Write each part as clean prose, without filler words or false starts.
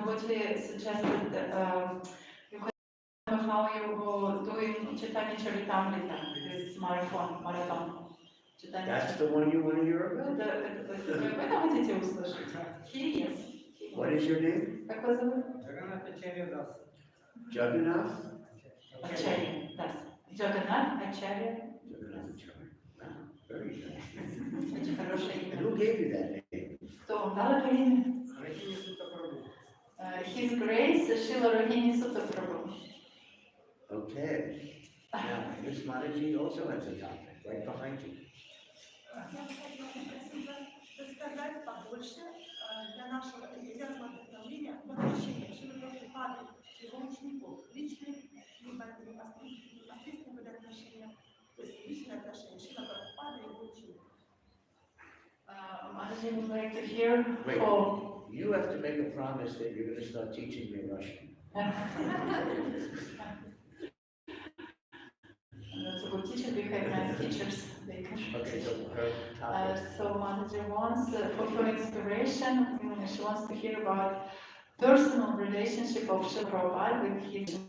what he suggested, you can know how you were doing Chaitanya Charitamrita, this marathon. That's the one you want to hear about? Вы это хотите услышать? Yes. What is your name? Как вас зовут? Jagannath? Ачарья, да. Джаганнат Ачарья. Jagannath Acharya. Wow, very nice. Очень хорошее And имя. who gave you that name? Кто вам дал это имя? His Grace Шрила Рохини Сута Прабху. Okay. Now, Miss Mataji also has a topic right behind you. Рассказать побольше для нашего энтузиазма вдохновения возвращения Шрилы Прабхупады, его учеников, личные либо непосредственные отношения, то есть личные отношения Шрилы Прабхупады и его учеников. Mataji would like to hear Wait, for... you have to make a promise that you're going to start teaching me Russian. That's a good teacher, we have nice teachers. They can... Okay, so her topic. So Mataji wants, for her inspiration, she wants to hear about personal relationship of Srila Prabhupada with his...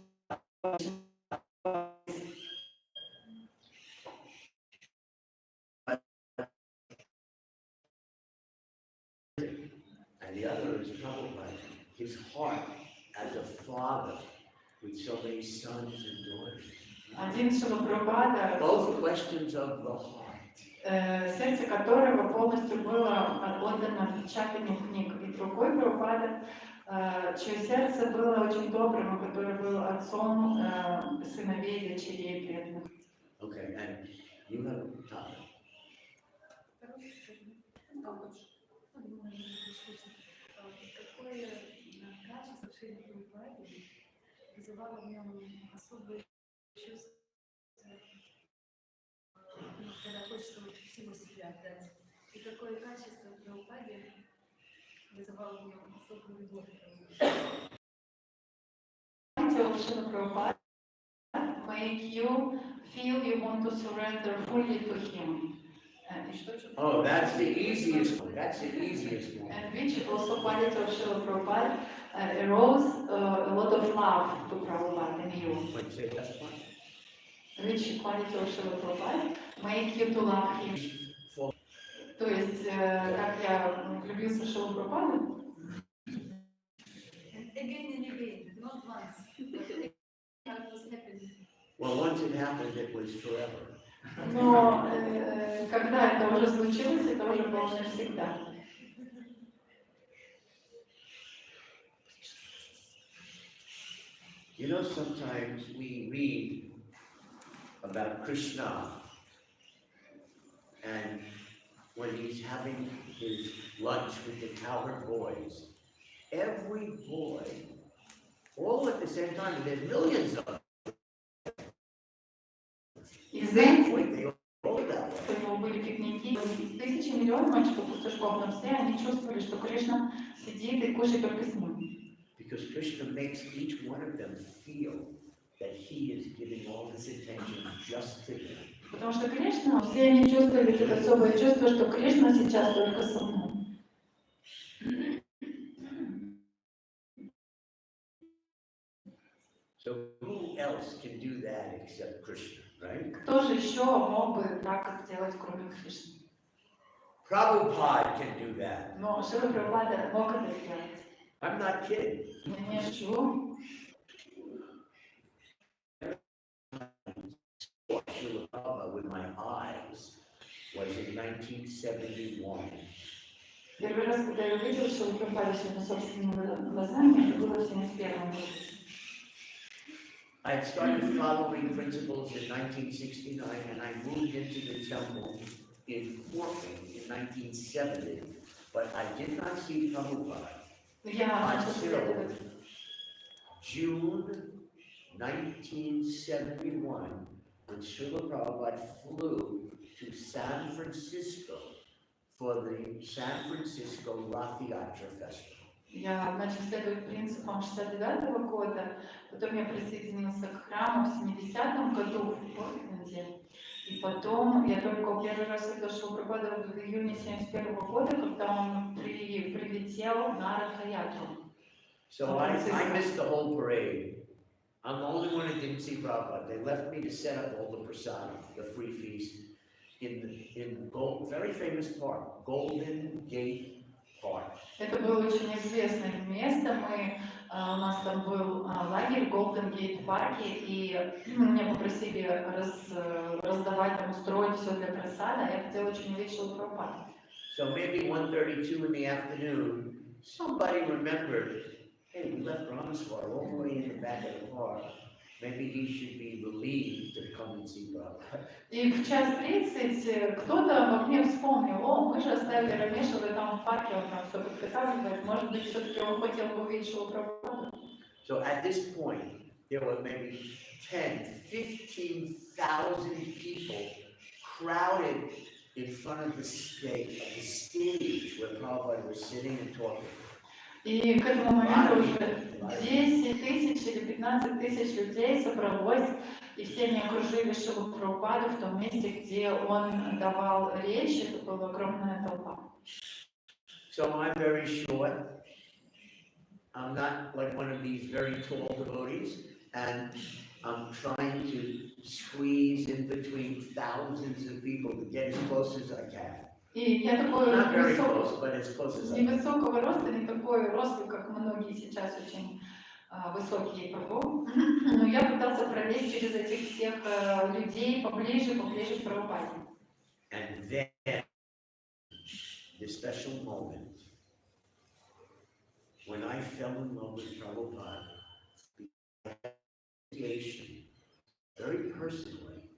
And the other is Prabhupada, his heart as a father with so many sons and daughters. Один Шрила Прабхупада, Both questions of the heart. сердце которого полностью было отдано печатанию книг, и другой Прабхупада, чье сердце было очень добрым, который был отцом сыновей, дочерей преданных. Okay, and you have a topic. Какое качество Шрилы Прабхупады вызывало в нем особое чувство, когда хочется всего себя отдать? И какое качество в Прабхупаде вызывало в нем особую любовь? Шрила Прабхупада make you feel you want to surrender fully to him. Oh, that's the easiest one. That's the easiest one. And which also quality of Srila Prabhupada arose a lot of love to Prabhupada in you. Wait, say that's one. Which quality of Srila Prabhupada make you to love him. То есть, как я влюбился в Шрилу Прабхупаду. Again and again, not once, but how it was happening. Well, once it happened, it was forever. Но когда это уже случилось, это уже было навсегда. You know, sometimes we read about Krishna, and when he's having his lunch with the cowherd boys, every boy, all at the same time, and there's millions of them. И знаете, They all that way. у него были пикники, тысячи миллионов мальчиков в пустошковом все, они чувствовали, что Кришна сидит и кушает только с ним. Because Krishna makes each one of them feel that he is giving all his attention just to them. Потому что Кришна, все они чувствовали это особое чувство, что Кришна сейчас только со мной. So who else can do that except Krishna, right? Кто же еще мог бы так сделать, кроме Кришны? Prabhupada can do that. Но Шрила Прабхупада мог это сделать. I'm not kidding. Я не шучу. Srila Prabhupada with my eyes was in 1971. Первый раз, когда я увидела Шрилу Прабхупаду своими собственными глазами, это было в 1971 году. I had started following principles in 1969, and I moved into the temple in Portland in 1970, but I did not see Prabhupada until June 1971, when Srila Prabhupada flew to San Francisco for the San Francisco Rath Yatra Festival. Я начал следовать принципам 69-го года, потом я присоединился к храму в 70-м году в Портленде, и потом я только первый раз увидел Шрилу Прабхупаду в июне 71-го года, когда он прилетел на Ратха-ятру. So I missed the whole parade. I'm the only one who didn't see Prabhupada. They left me to set up all the prasadam, the free feast, in very famous park, Golden Gate Park. Это было очень известное место. У нас там был лагерь в Golden Gate парке, и меня попросили раздавать, там, устроить все для просада. Я хотела очень увидеть Шрилу Прабхупаду. So maybe 1:32 in the afternoon, somebody remembered, hey, we left Rameswara all the way in the back of the park. Maybe he should be relieved to come and see Prabhupada. И в 1:30 кто-то во мне вспомнил, мы же оставили Рамешвара там в парке, он там все подготавливает, может быть, все-таки он хотел бы увидеть Шрилу Прабхупаду. So at this point, there were maybe 10, 15,000 people crowded in front of the stage where Prabhupada was sitting and talking. И к этому моменту уже 10 тысяч или 15 тысяч людей собралось, и все они окружили Шрилу Прабхупаду в том месте, где он давал речь, это была огромная толпа. So I'm very short. I'm not like one of these very tall devotees, and I'm trying to squeeze in between thousands of people to get as close as I can. И я такой Not very close, but as close as I can. невысокого роста, не такой рослый, как многие сейчас очень высокие прабху. Но я пытался пролезть через этих всех людей поближе к Прабхупаде. And then, this special moment, when I fell in love with Prabhupada, the appreciation, very personally,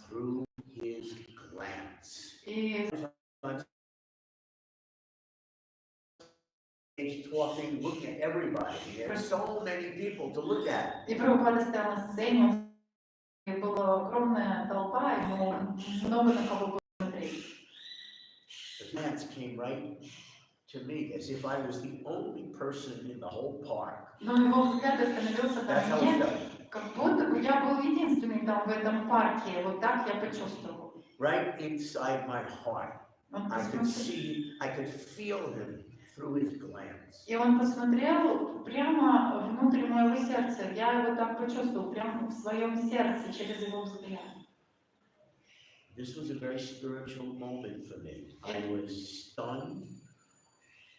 through his glance. И He's talking, looking at everybody. There's so many people to look at. Прабхупада стоял на сцене, и была огромная толпа, ему много на кого было смотреть. The glance came right to me, as if I was the only person in the whole park. Но его взгляд остановился That's на how it мне, felt. как будто бы я был единственный там в этом парке. Вот так я почувствовал. Right inside my heart, Он I could посмотрел, I could feel him through his glance. и он посмотрел прямо внутрь моего сердца. Я его так почувствовал, прямо в своем сердце, через его взгляд. This was a very spiritual moment for me. I was stunned.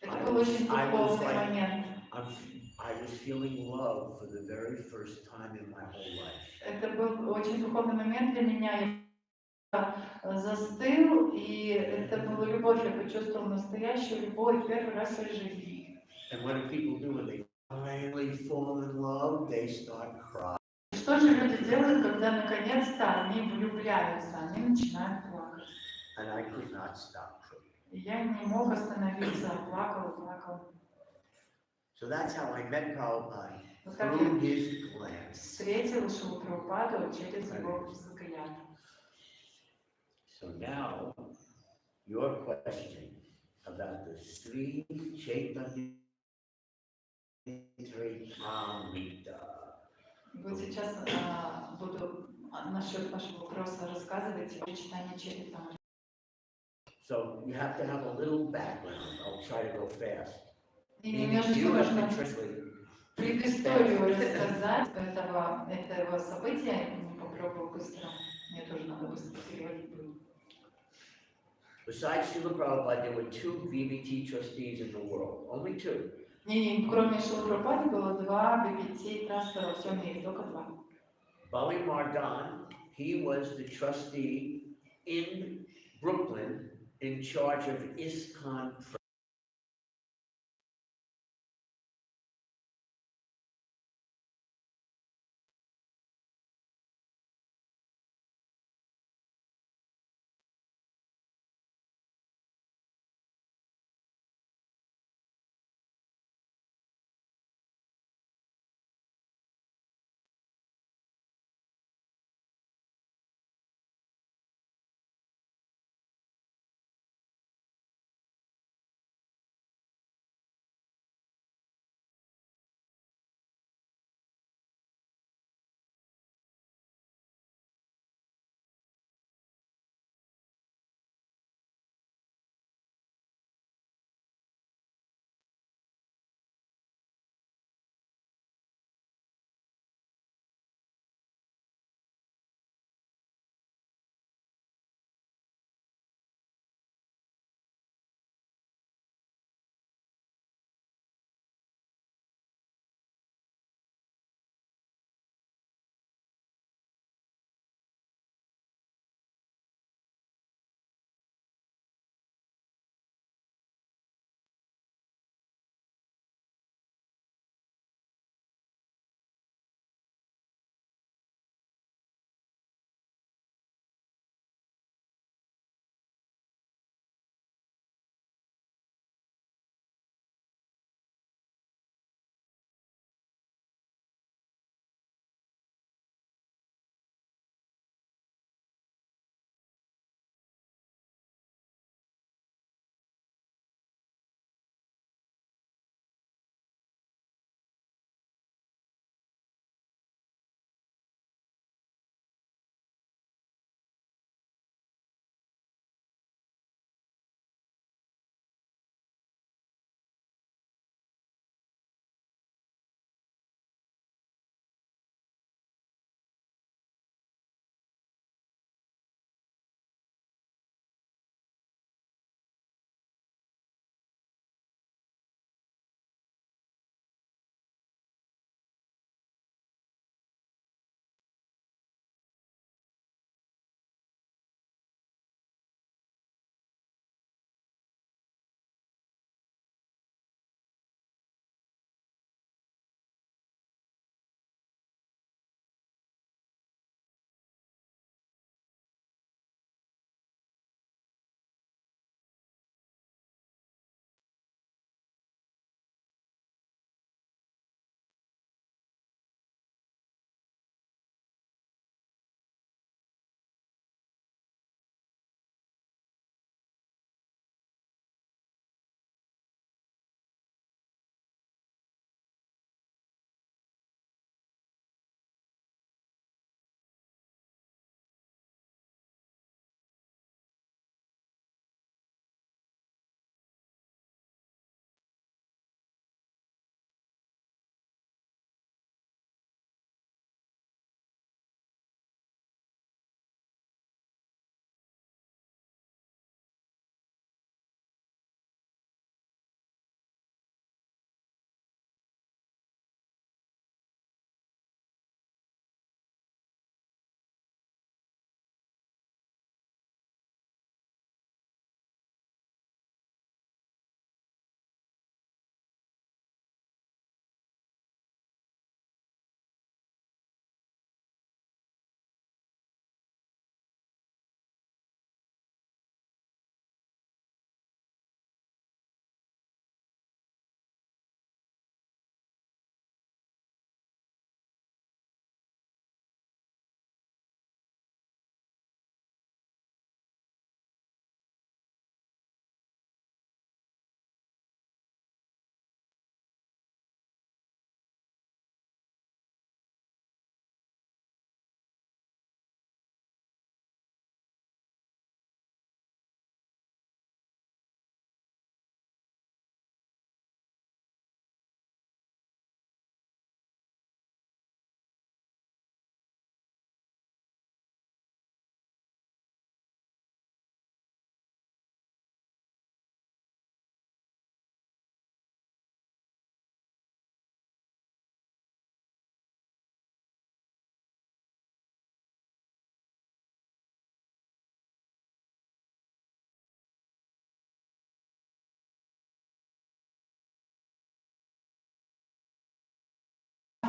Это был очень духовный момент. I was feeling love for the very first time in my whole life. Это был очень духовный момент для меня. Я застыл, и это была любовь. Я почувствовал настоящую любовь первый раз в своей жизни. And what do people do when they finally fall in love? They start crying. Что же люди делают, когда наконец-то они влюбляются? Они начинают плакать. And I could not stop crying. И я не мог остановиться, плакал. So that's how I met Prabhupada, Вот так through я his glance. встретил Шрилу Прабхупаду через его взгляд. So now, your question about the Sri Chaitanya Amrita. Вот сейчас буду насчет вашего вопроса рассказывать о читании Чаритамрити. So you have to have a little background. I'll try to go fast. И Meaning немножечко you have нужно to translate. предысторию рассказать этого события. Я попробую быстро. Мне тоже надо быстро переводить будет. Besides Srila Prabhupada, there were two BBT trustees in the world. Only two. И кроме Шрилы Прабхупады было два BBT трастера во всем мире, только два. Bali Mardan, he was the trustee in Brooklyn in charge of ISKCON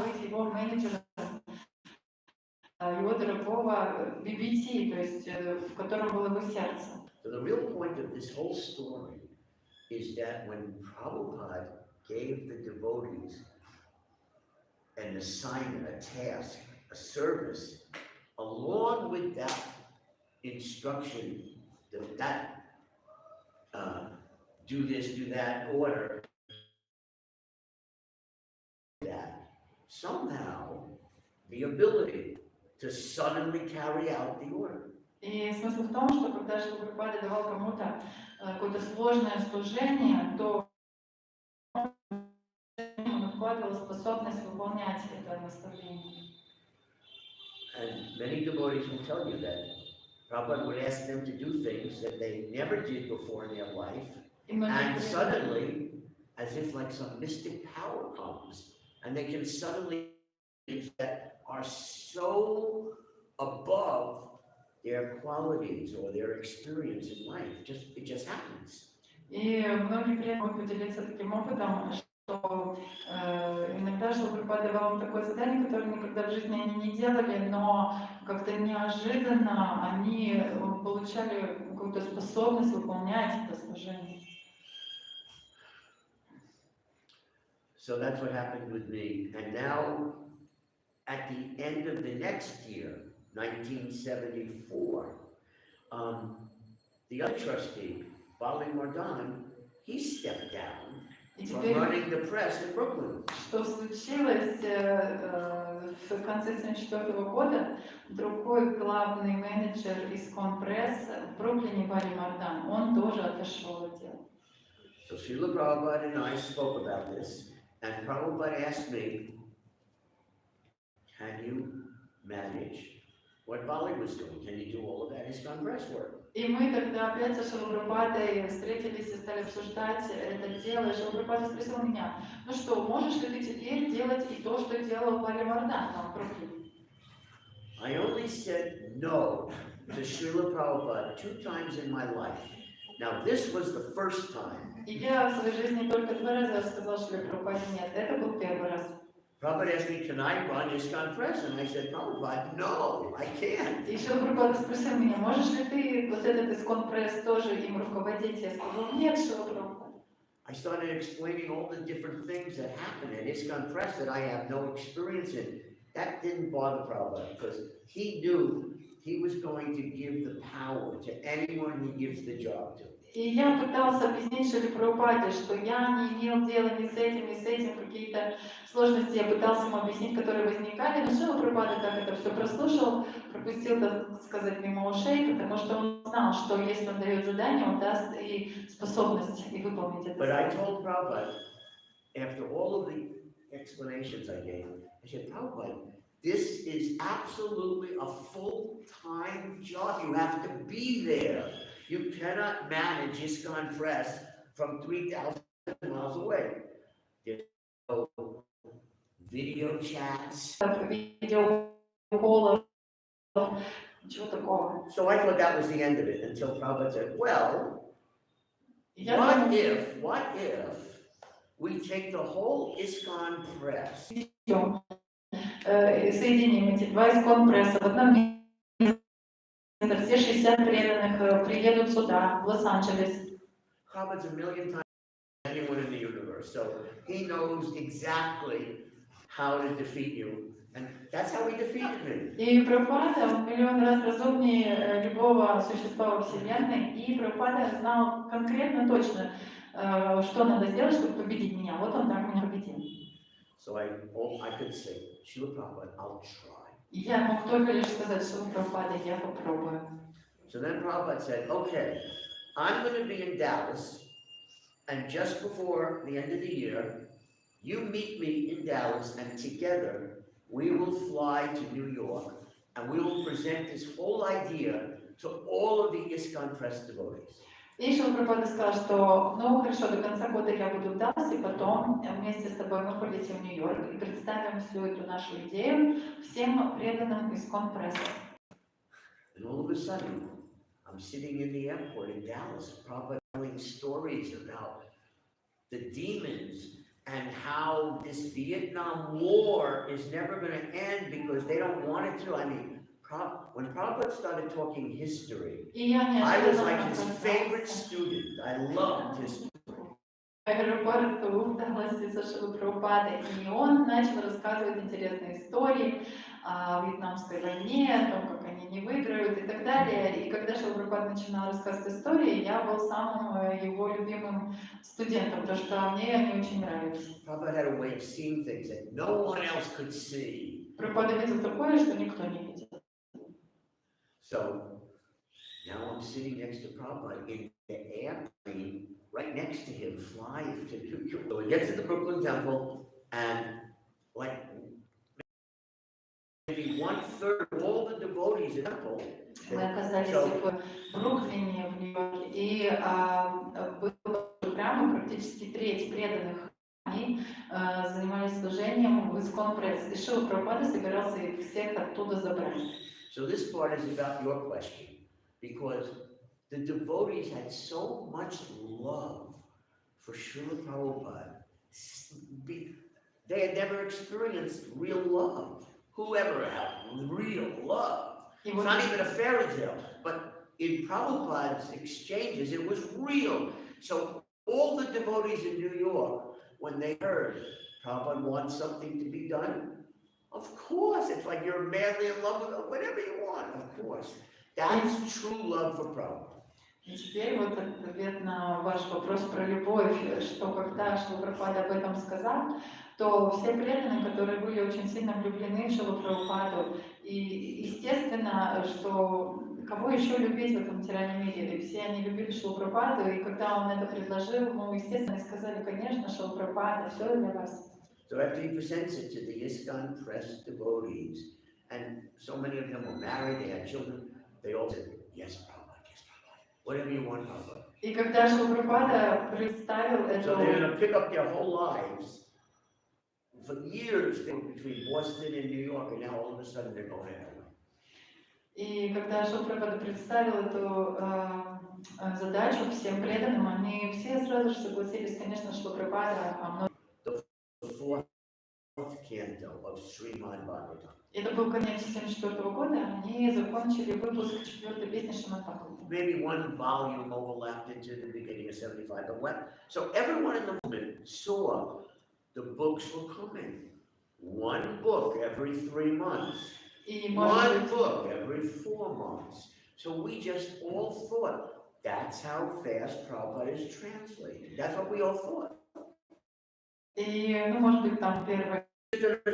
быть его менеджером, его дорогого BBT, то есть в котором было его сердце. So the real point of this whole story is that when Prabhupada gave the devotees an assignment, a task, a service, along with that instruction, do this, do that order, that somehow the ability to suddenly carry out the order. И смысл в том, что когда Шрила Прабхупада давал кому-то какое-то сложное служение, то он вкладывал способность выполнять это наставление. And many devotees will tell you that Prabhupada would ask them to do things that they never did before in their life, and suddenly, as if like some mystic power comes, and they can suddenly things that are so above their qualities or their experience in life. It just happens. И многие при этом поделиться таким опытом, что иногда Шрила Прабхупада давал им такое задание, которое никогда в жизни они не делали, но как-то неожиданно они получали какую-то способность выполнять это служение. So that's what happened with me. And now, at the end of the next year, 1974, the other trustee, Bali Mardan, he stepped down from running the press in Brooklyn. Что случилось в конце 1974 года, другой главный менеджер ISKCON Press в Бруклине, Бали Мардан, он тоже отошел от дела. So Шрила Prabhupada and I spoke about this, and Prabhupada asked me, can you manage what Bali was doing? Can you do all of that ISKCON Press work? И мы тогда опять со Шрилой Прабхупадой встретились и стали обсуждать это дело. И Шрила Прабхупада спросил меня, ну что, можешь ли ты теперь делать и то, что делал Бали Мардан в Бруклине? I only said no to Srila Prabhupada 2 times in my life. Now this was the first time. И я в своей жизни только 2 раза сказала Шриле Прабхупаде нет. Это был первый раз. Prabhupada asked me, can I run ISKCON Press? And I said, Prabhupada, no, I can't. И Шрила Прабхупада спросил меня, можешь ли ты вот этот ISKCON Press тоже им руководить? Я сказала, нет, Шрила Прабхупада. I started explaining all the different things that happen at ISKCON Press that I have no experience in. That didn't bother Prabhupada because he knew he was going to give the power to anyone he gives the job to. И я пытался объяснить Шриле Прабхупаде, что я не имел дела ни с этим, какие-то сложности я пытался ему объяснить, которые возникали, но Шрила Прабхупада как это все прослушал, пропустил, так сказать, мимо ушей, потому что он знал, что если он дает задание, он даст и способность и выполнить это But I задание. told Prabhupada, after all of the explanations I gave, I said, Prabhupada, this is absolutely a full-time job. You have to be there. You cannot manage ISKCON Press from 3,000 miles away. There's no video chats. Ничего такого. So I thought that was the end of it until Prabhupada said, well, what if we take the whole ISKCON Press соединим эти 2 ISKCON Press в одном месте, все 60 преданных приедут сюда, в Лос-Анджелес. Prabhupada's a million times anyone in the universe, so he knows exactly how to defeat you, and that's how he defeated me. И Прабхупада, он миллион раз разумнее любого существа во Вселенной, и Прабхупада знал конкретно точно, что надо сделать, чтобы победить меня. Вот он так меня победил. So I could say, Srila Prabhupada, I'll try. Я мог только лишь сказать, что Прабхупада, я попробую. So then Prabhupada said, okay, I'm going to be in Dallas, and just before the end of the year, you meet me in Dallas, and together we will fly to New York, and we will present this whole idea to all of the ISKCON Press devotees. И Шрила Прабхупада сказал, что ну хорошо, до конца года я буду в Далласе, потом вместе с тобой мы полетим в Нью-Йорк и представим всю эту нашу идею всем преданным ISKCON Press. And all of a sudden, I'm sitting in the airport in Dallas, Prabhupada telling stories about the demons and how this Vietnam War is never going to end because they don't want it to. I mean, when Prabhupada started talking history, И я I was неожиданно like his favorite оказалась student. I loved his. в аэропорту в Далласе со Шрилой Прабхупадой, и он начал рассказывать интересные истории о Вьетнамской войне, о том, как они не выиграют и так далее. И когда Шрила Прабхупада начинал рассказывать истории, я был самым его любимым студентом, потому что мне они очень нравились. Prabhupada had a way of seeing things that no one else could see. Прабхупада видел такое, что никто не видел. So now I'm sitting next to Prabhupada in the airplane, right next to him, flying to. So we get to the Brooklyn Temple, and like maybe 1/3 of all the devotees in the temple. Мы оказались в Бруклине, в Нью-Йорке, и было прямо практически треть преданных. Они занимались служением в ISKCON Press, и Шрила Прабхупада собирался их всех оттуда забрать. So this part is about your question, because the devotees had so much love for Srila Prabhupada. They had never experienced real love. Whoever had real love? It's not even a fairy tale, but in Prabhupada's exchanges, it was real. So all the devotees in New York, when they heard Prabhupada wants something to be done, of course, it's like you're madly in love with whatever you want, of course. That's true love for Prabhupada. И теперь вот ответ на ваш вопрос про любовь, что когда Шрила Прабхупада об этом сказал, то все преданные, которые были очень сильно влюблены в Шрилу Прабхупаду, и естественно, что кого еще любить в этом материальном мире, и все они любили Шрилу Прабхупаду, и когда он это предложил, ну, естественно, сказали, конечно, Шрила Прабхупада, все для вас. So after he presents it to the ISKCON Press devotees, and so many of them were married, they had children, they all said, yes, Prabhupada, yes, Prabhupada, whatever you want, Prabhupada. И когда Шрила Прабхупада представил эту... So they're going to pick up their whole lives. For years, they were between Boston and New York, and now all of a sudden they're going to LA. И когда Шрила Прабхупада представил эту задачу всем преданным, они все сразу же согласились, конечно, Шрила Прабхупада. The fourth canto of Srimad Bhagavatam. Это был конец 1974 года, они закончили выпуск 4-й песни Шримад Бхагаватам. Maybe one volume overlapped into the beginning of 75, but what? So everyone in the movement saw the books were coming. One book every 3 months. One book every 4 months. So we just all thought, that's how fast Prabhupada is translated. That's what we all thought. И, ну, может быть, там первое. It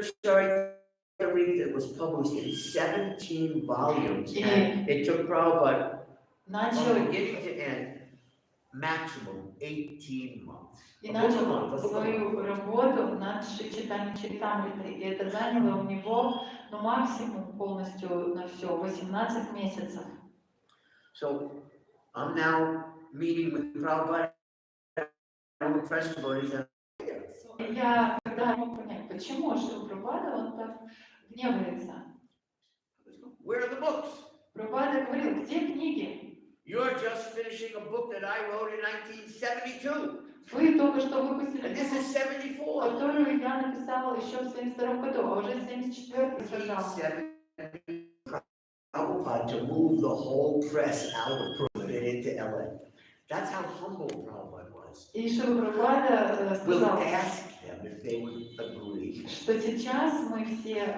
was published in 17 volumes, and it took Prabhupada from beginning to end, maximum 18 months. И начал свою работу над читанием Чаритамриты, и это заняло у него, ну, максимум полностью на все 18 месяцев. So I'm now meeting with Prabhupada and press devotees. Я когда мог понять, почему Шрила Прабхупада он так гневается. Where are the books? Прабхупада говорил, где книги? You're just finishing a book that I wrote in 1972. Вы только что выпустили And this is 74. которую я написала еще в 72 году, а уже 74 сказал. Prabhupada to move the whole press out of Brooklyn and into LA. That's how humble Prabhupada was. И Шрила Прабхупада We'll сказал, ask them if they would agree. что сейчас мы все,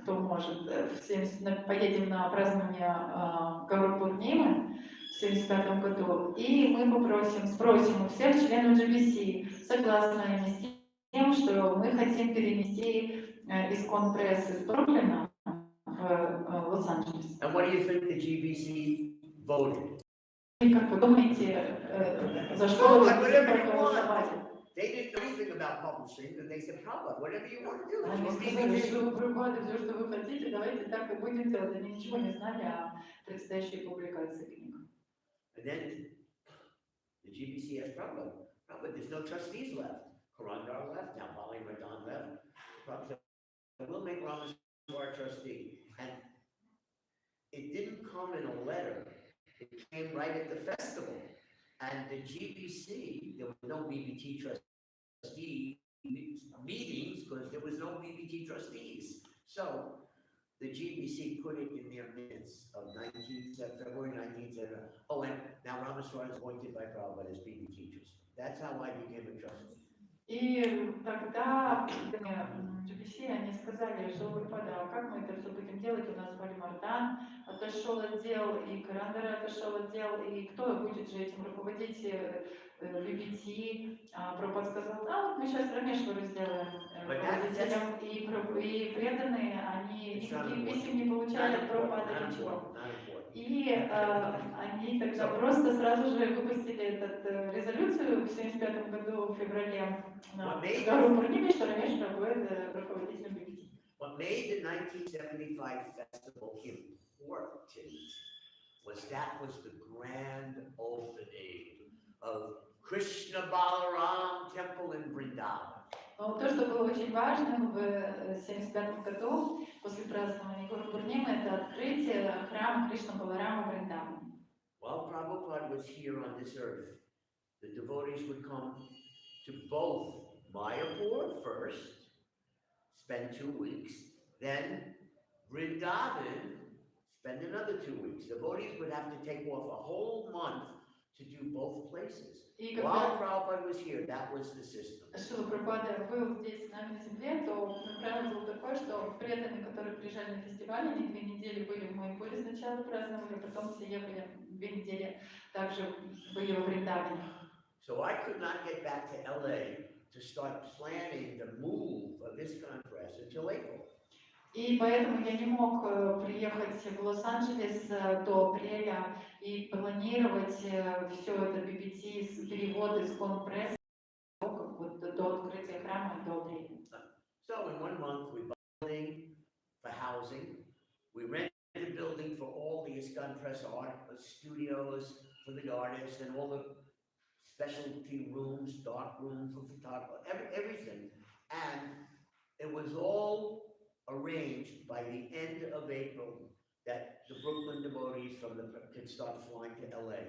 кто может, поедем на празднование Гаура Пурнимы в 75 году, и мы спросим у всех членов GBC, согласны они с тем, что мы хотим перенести ISKCON Press из Бруклина в Лос-Анджелес. And what do you think the GBC voted? И как вы думаете, за что вы проголосовали? They didn't know anything about publishing, but they said, Prabhupada, whatever you want to do. Они сказали, что Прабхупада, все, что вы хотите, давайте так и будем делать. Они ничего не знали о предстоящей публикации книг. And then the GBC asked Prabhupada, Prabhupada, there's no trustees left. Karandar left, now Bali Radan left. Prabhupada said, we'll make Rameswara trustee. And it didn't come in a letter. It came right at the festival. And the GBC, there was no BBT trustee meetings because there was no BBT trustees. So the GBC put it in their minutes of February 1970. Oh, and now Rameswara is appointed by Prabhupada as BBT trustee. That's how I became a trustee. И тогда GBC, они сказали, что Прабхупада, а как мы это все будем делать? У нас Вальмардан отошел отдел, и Карандара отошел отдел, и кто будет же этим руководить BBT? Прабхупада сказал, да, вот мы сейчас Рамешвару сделаем руководителем, и преданные, они никаких писем не получали от Прабхупады, ничего. И они тогда просто сразу же выпустили эту резолюцию в 1975 году, в феврале, на вторую Пурниме, что Рамешвара будет руководителем BBT. What made the 1975 festival important was that was the grand opening of Krishna Balaram temple in Vrindavan. Но то, что было очень важным в 1975 году, после празднования Гуру Пурнимы, это открытие храма Кришна Баларама в Вриндаване. While Prabhupada was here on this earth, the devotees would come to both Mayapur first, spend 2 weeks, then Vrindavan, spend another 2 weeks. Devotees would have to take off a whole month to do both places. While Prabhupada was here, that was the system. Шрила Прабхупада был здесь с нами на земле, то правило было такое, что преданные, которые приезжали на фестиваль, они 2 недели были в Майапуре сначала праздновали, потом все ехали 2 недели, также были во Вриндаване. So I could not get back to LA to start planning the move of ISKCON Press until April. И поэтому я не мог приехать в Лос-Анджелес до апреля и планировать все это BBT, перевод из ISKCON Press до открытия храма до апреля. So in 1 month we bought a building for housing, we rented a building for all the ISKCON Press art studios for the artists and all the specialty rooms, dark room for photographers, everything. And it was all arranged by the end of April that the Brooklyn devotees could start flying to LA.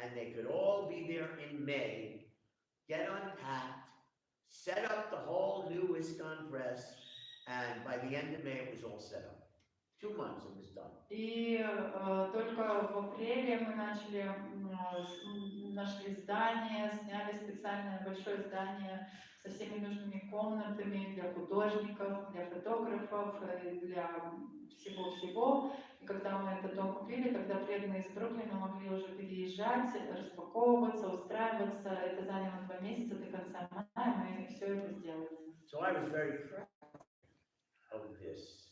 And they could all be there in May, get unpacked, set up the whole new ISKCON Press, and by the end of May it was all set up. 2 months it was done. И только в апреле мы нашли здание, сняли специальное большое здание со всеми нужными комнатами для художников, для фотографов, для всего-всего. И когда мы этот дом купили, тогда преданные из Бруклина могли уже переезжать, распаковываться, устраиваться. Это заняло 2 месяца до конца мая, мы все это сделали. So I was very proud of this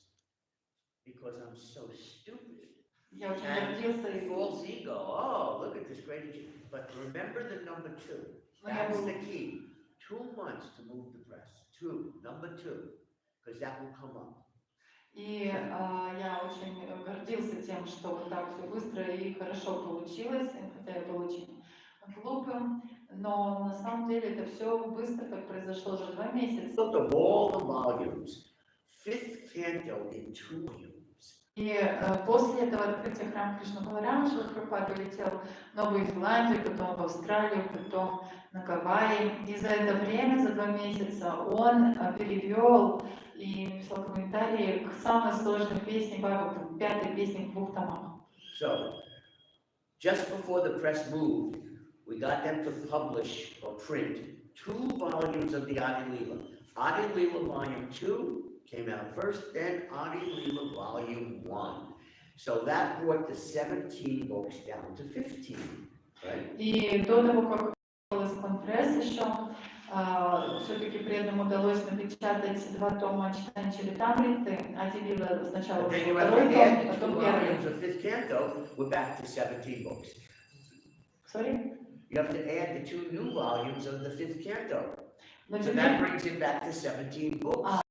because I'm so stupid. Я очень гордился и false ego. Oh, look at this great achievement. But remember the number 2. That's the key. 2 months to move the press. Number 2, because that will come up. И я очень гордился тем, что вот так все быстро и хорошо получилось, хотя я был очень глупым, но на самом деле это все быстро так произошло за 2 месяца. Look of all the volumes, 5th canto in 2 volumes. И после этого открытия храма Кришна Баларама Шрила Прабхупада полетел в Новую Зеландию, потом в Австралию, потом на Гавайи. И за это время, за 2 месяца, он перевел и написал комментарии к самой сложной песне Бхагаватам, 5-й песне в 2 томах. So, just before the press moved, we got them to publish or print 2 volumes of the Adi Leela. Adi Leela Volume 2 came out first, then Adi Leela Volume 1. So that brought the 17 books down to 15, right? И до того, как ISKCON Press еще, все-таки преданным удалось напечатать 2 тома читания Чаритамриты, Ади Лила сначала Then второй you have to add the том, 2 потом volumes первый. of 5th canto, we're back to 17 books. Sorry? You have to add the 2 new volumes of the 5th canto. Но So that brings it back to 17 books.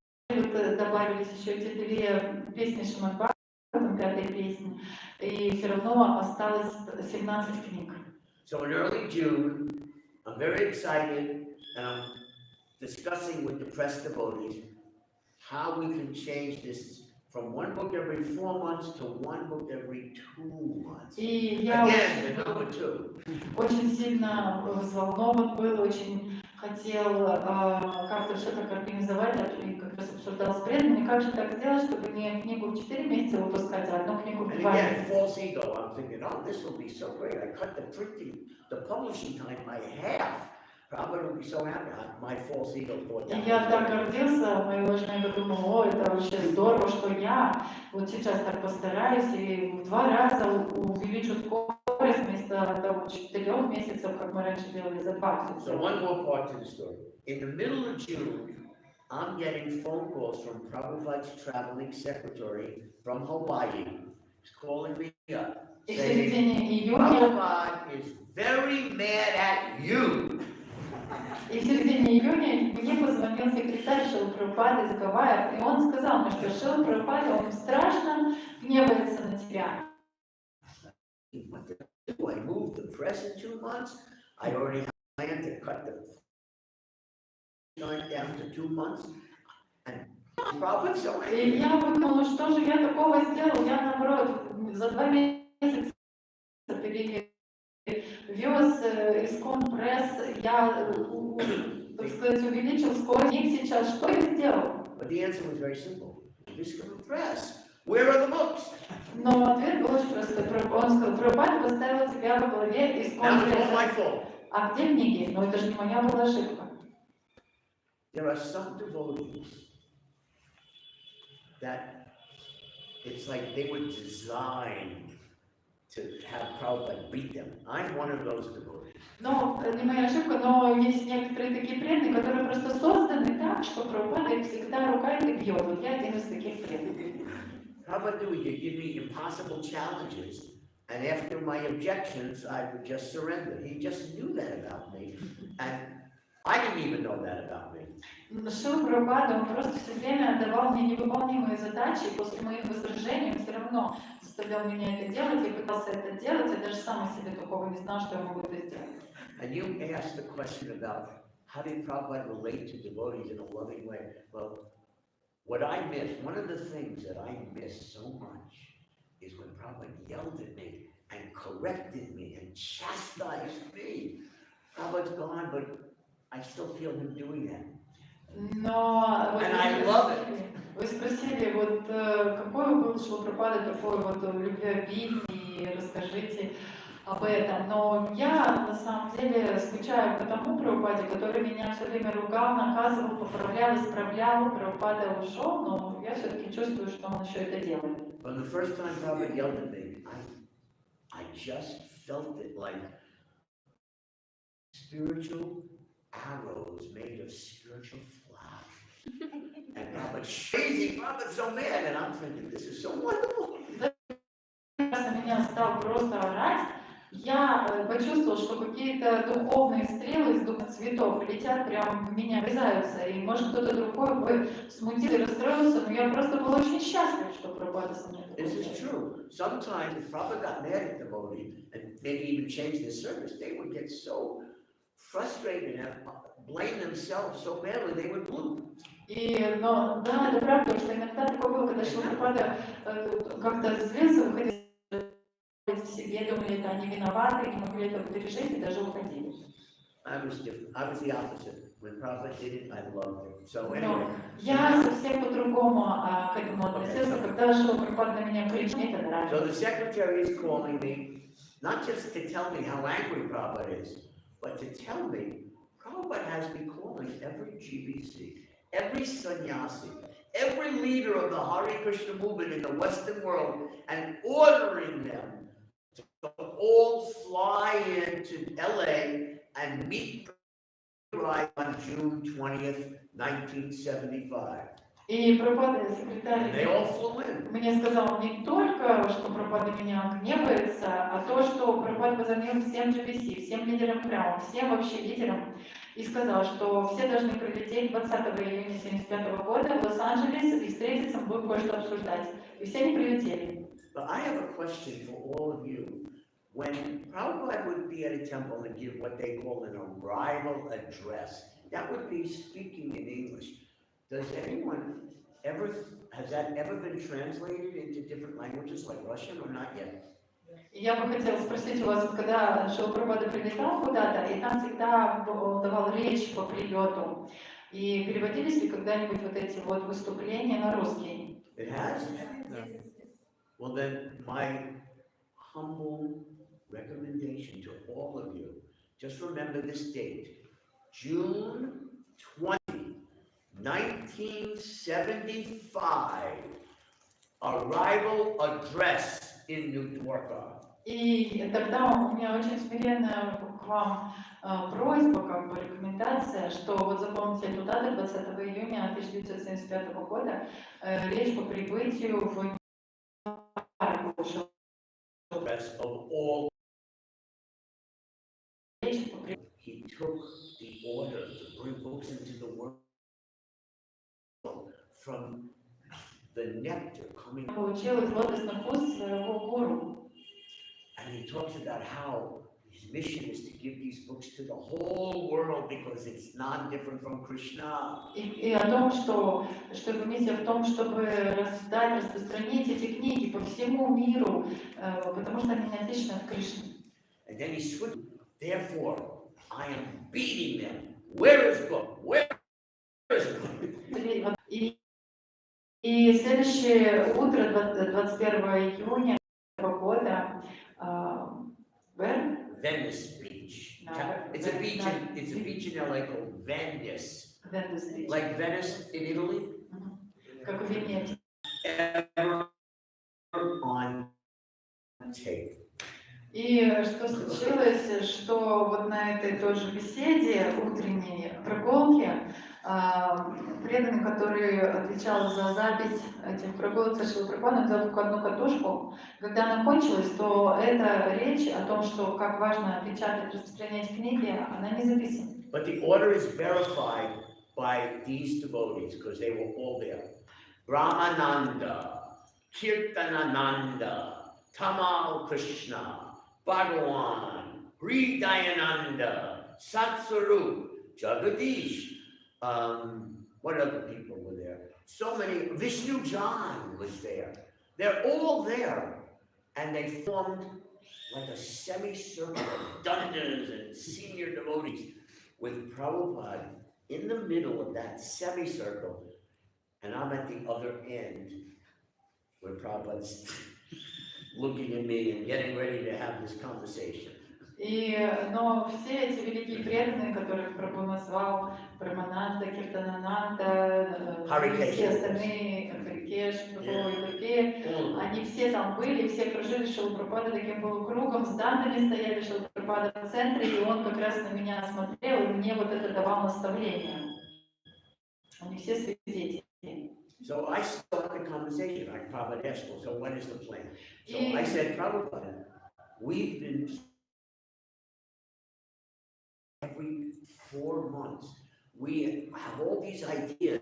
добавились еще эти 2 песни Шримад Бхагаватам, 5-я песня, и все равно осталось 17 книг. So in early June, I'm very excited, and I'm discussing with the press devotees how we can change this from 1 book every 4 months to 1 book every 2 months. И я Again, the number 2. очень сильно взволнован был, очень хотел как-то что-то организовать, и как раз обсуждал с преданными, как же так сделать, чтобы не книгу в 4 месяца выпускать, а одну книгу в And 2 again, месяца. false ego. I'm thinking, oh, this will be so great. I cut the publishing time by half. Prabhupada will be so happy. My false ego thought И that я was так great. гордился, моей ложной эго думал, о, это вообще здорово, что я вот сейчас так постараюсь и в 2 раза увеличу скорость вместо того 4 месяцев, как мы раньше делали за 2 So one more part to the story. In the middle of June, I'm getting phone calls from Prabhupada's traveling secretary from Hawaii. He's calling me up, И в saying, середине июня, Prabhupada is very mad at you. мне позвонил секретарь Шрилы Прабхупады из Гавайев, и он сказал мне, что Шрила Прабхупада, он страшно гневается на тебя. What did I do? I moved the press in 2 months. I already had planned to cut the time down to 2 months. And Prabhupada's so И angry. я подумала, что же я такого сделал? Я, наоборот, за 2 месяца перевез ISKCON пресс, я, так сказать, увеличил скорость. И сейчас что я сделал? But the answer was very simple. ISKCON press. Where are the books? Но ответ был очень простой. Он сказал, Прабхупада поставил тебя во главе That ISKCON was all my пресса. fault. А где книги? Ну это же не моя была ошибка. There are some devotees that it's like they were designed to have Prabhupada beat them. I'm one of those devotees. Но не моя ошибка, но есть некоторые такие преданные, которые просто созданы так, что Прабхупада их всегда руками бьет. Вот я один из таких преданных. Prabhupada knew he could give me impossible challenges, and after my objections, I would just surrender. He just knew that about me, and I didn't even know that about me. Шрила Прабхупада, он просто все время давал мне невыполнимые задачи, и после моих возражений он все равно заставлял меня это делать, я пытался это делать, я даже сам о себе такого не знал, что я могу это сделать. And you asked the question about how did Prabhupada relate to devotees in a loving way. Well, what I miss, one of the things that I miss so much is when Prabhupada yelled at me and corrected me and chastised me. Prabhupada's gone, but I still feel him doing that. Но вот And I love it. вы спросили, вот какой был Шрила Прабхупада такой вот любвеобильный, и расскажите об этом. Но я на самом деле скучаю по тому Прабхупаде, который меня все время ругал, наказывал, поправлял, исправлял. Прабхупада ушел, но я все-таки чувствую, что он еще это делает. From the first time Prabhupada yelled at me, I just felt it like spiritual arrows made of spiritual flowers. And Prabhupada's crazy, Prabhupada's so mad, and I'm thinking, this is so wonderful. Когда на меня стал просто орать, я почувствовал, что какие-то духовные стрелы из духа цветов летят прямо в меня, врезаются, и может кто-то другой бы смутил и расстроился, но я просто был очень счастлив, что Прабхупада со мной такое This is делал. true. Sometimes if Prabhupada got mad at the devotee and maybe even changed their service, they would get so frustrated and blame themselves so badly they would bloom. Но да, это правда, что иногда такое было, когда Шрила Прабхупада как-то злился, выходил в себе, думали, это они виноваты, не могли этого пережить и даже уходили. I was different. I was the opposite. When Prabhupada did it, I loved it. So Но anyway, я совсем по-другому к этому относился, когда Шрила Прабхупада на меня кричал, мне это so нравилось. the secretary is calling me, not just to tell me how angry Prabhupada is, but to tell me Prabhupada has me calling every GBC, every sannyasi, every leader of the Hare Krishna movement in the Western world, and ordering them to all fly into LA and meet Prabhupada on June 20th, 1975. И Прабхупада, And they секретарь, all flew in. мне сказал не только, что Прабхупада меня гневается, а то, что Прабхупада позвонил всем GBC, всем лидерам храма, всем вообще лидерам, и сказал, что все должны прилететь 20 июня 1975 года в Лос-Анджелес и встретиться, мы будем кое-что обсуждать. И все они прилетели. But I have a question for all of you. When Prabhupada would be at a temple and give what they call an arrival address, that would be speaking in English. Does anyone has that ever been translated into different languages like Russian or not yet? И я бы хотела спросить у вас, вот когда Шрила Прабхупада прилетал куда-то, и там всегда он давал речь по прилету, и переводились ли когда-нибудь вот эти вот выступления на русский? It has? Well, then, my humble recommendation to all of you, just remember this date, June 20, 1975, arrival address in New Dwarka. И тогда у меня очень смиренная к вам просьба, как бы рекомендация, что вот запомните эту дату 20 июня 1975 года, речь по прибытию в Address of all. речь по прибытию. He took the order to bring books into the world from the nectar coming. Получил из лотосных уст своего гуру. And he talks about how his mission is to give these books to the whole world because it's not different from Krishna. И о том, что его миссия в том, чтобы раздать, распространить эти книги по всему миру, потому что они не отличны от Кришны. And then he switched. Therefore, I am beating them. Where is book? Where is book? И следующее утро, 21 июня этого года, Venice Beach. No, It's a beach in LA called Venice. Venice Beach. Like Venice in Italy. Как в Венеции. Ever on tape. И что случилось, что вот на этой тоже беседе, утренней прогулке, преданный, который отвечал за запись этих прогулок со Шрилой Прабхупадой, взял только одну катушку. Когда она кончилась, то эта речь о том, что как важно печатать, распространять книги, она не записана. But the order is verified by these devotees because they were all there. Brahmananda, Kirtanananda, Tamal Krishna, Bhagawan, Hridayananda, Satsarup, Jagadish. What other people were there? So many. Vishnu John was there. They're all there. And they formed like a semicircle of dundas and senior devotees with Prabhupada in the middle of that semicircle. And I'm at the other end where Prabhupada's looking at me and getting ready to have this conversation. Но все эти великие преданные, которых Прабху назвал Брамананда, Киртанананда, все остальные, Харикеш, Прабху и другие, они все там были, все кружили Шрилу Прабхупаду таким полукругом, с дандами стояли, Шрила Прабхупада в центре, и он как раз на меня смотрел, и мне вот это давал наставление. Они все свидетели. So I started the conversation. Prabhupada asked, well, so what is the plan? So I said, Prabhupada, we've been every 4 months, we have all these ideas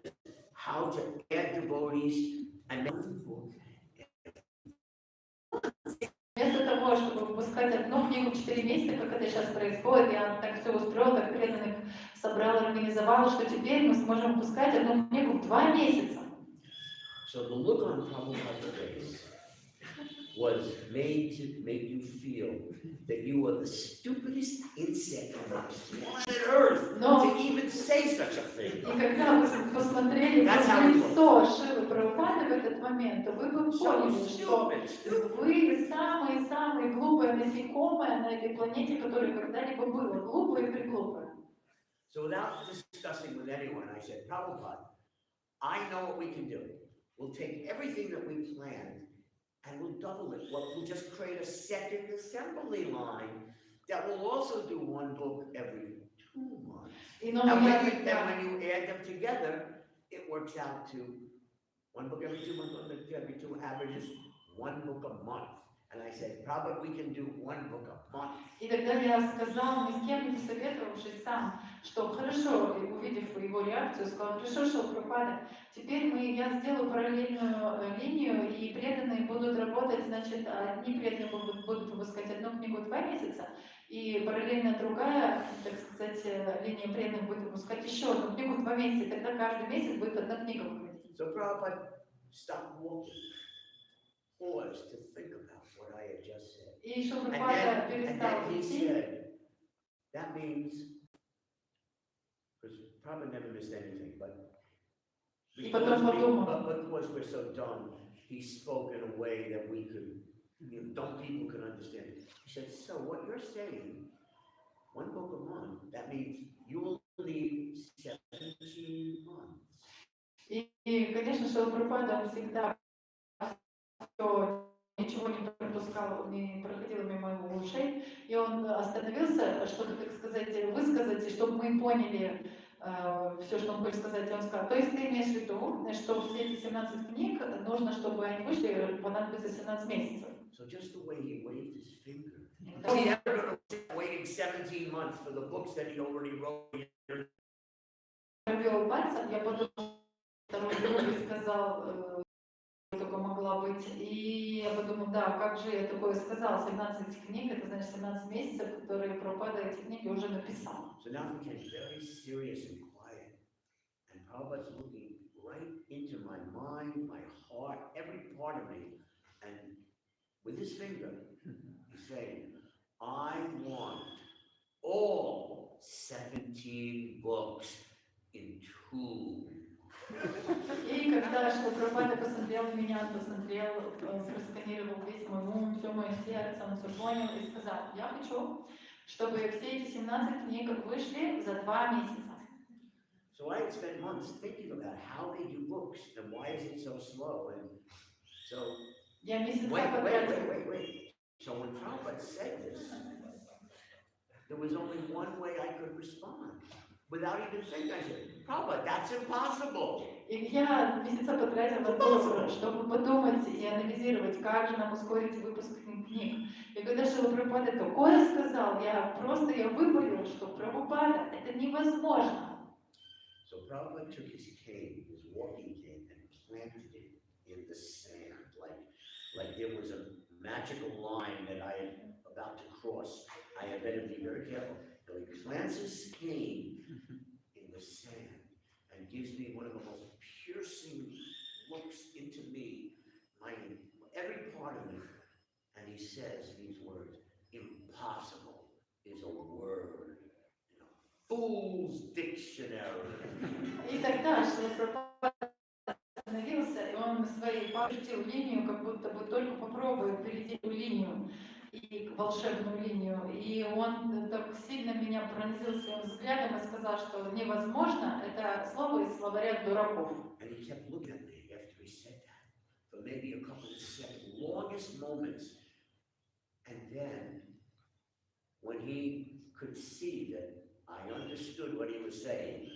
how to add devotees and Вместо того, чтобы выпускать одну книгу в 4 месяца, как это сейчас происходит, я так все устроил, так преданных собрал, организовал, что теперь мы сможем выпускать одну книгу в 2 месяца. So the look on Prabhupada's face was made to make you feel that you were the stupidest insect on planet Earth to even say such a thing. И когда вы посмотрели на лицо Шрилы Прабхупады в этот момент, то вы бы поняли, что вы самые глупые насекомые на этой планете, которое когда-либо было. Глупые и приглупые. So without discussing with anyone, I said, Prabhupada, I know what we can do. We'll take everything that we planned and we'll double it. We'll just create a second assembly line that will also do one book every 2 months. And when you add them together, it works out to one book every 2 months, every 2 averages, one book a month. And I said, probably we can do one book a month. И тогда я сказал, ни с кем не посоветовавшись сам, что хорошо, увидев его реакцию, сказал, хорошо, Шрила Прабхупада, теперь я сделаю параллельную линию, и преданные будут работать, значит, одни преданные будут выпускать одну книгу 2 месяца, и параллельно другая, так сказать, линия преданных будет выпускать еще одну книгу 2 месяца, и тогда каждый месяц будет одна книга выходить. So Prabhupada stopped walking. paused to think about what I had just said. И Шрила And Прабхупада then перестал he идти. said, that means, because Prabhupada never missed anything, but И потом подумал. because we're so dumb, he spoke in a way that we could, dumb people could understand. He said, so what you're saying, one book a month, that means you will need 17 months. И, конечно, Шрила Прабхупада, он всегда все, ничего не пропускал, не проходило мимо его ушей. И он остановился, чтобы, так сказать, высказать, и чтобы мы поняли все, что он хочет сказать. И он сказал, то есть ты имеешь в виду, что все эти 17 книг, нужно, чтобы они вышли, понадобится 17 месяцев. So just the way he waved his finger. Oh, he ever going to waiting 17 months for the books that he already wrote. Провел пальцем, я подумала, второй друг сказал, только могла быть. И я подумала, да, как же я такое сказала, 17 книг, это значит 17 месяцев, которые Прабхупада эти книги уже написал. So now we get very serious and quiet. And Prabhupada's looking right into my mind, my heart, every part of me. And with his finger, he's saying, I want all 17 books in 2. И когда Шрила Прабхупада посмотрел на меня, посмотрел, просканировал весь мой ум, все мое сердце, он все понял и сказал, я хочу, чтобы все эти 17 книг вышли за 2 месяца. So I had spent months thinking about how they do books and why is it so slow. And so, Я месяца wait. потратила. So when Prabhupada said this, there was only one way I could respond. Without even thinking, I said, Prabhupada, that's impossible. И я месяца потратила на то, чтобы подумать и анализировать, как же нам ускорить выпуск книг. И когда Шрила Прабхупада такое сказал, я выпалила, что Прабхупада, это невозможно. So Prabhupada took his cane, his walking cane, and planted it in the sand, like there was a magical line that I am about to cross. I had better be very careful. So he plants his cane in the sand and gives me one of the most piercing looks into me, every part of me. And he says these words, impossible is a word in a fool's dictionary. И тогда Шрила Прабхупада остановился, и он своей почертил линию, как будто бы только попробует перейти эту линию, и волшебную линию. И он так сильно меня пронзил своим взглядом и сказал, что невозможно, это слово из словаря дураков. And he kept looking at me after he said that for maybe a couple of seconds, longest moments. And then, when he could see that I understood what he was saying,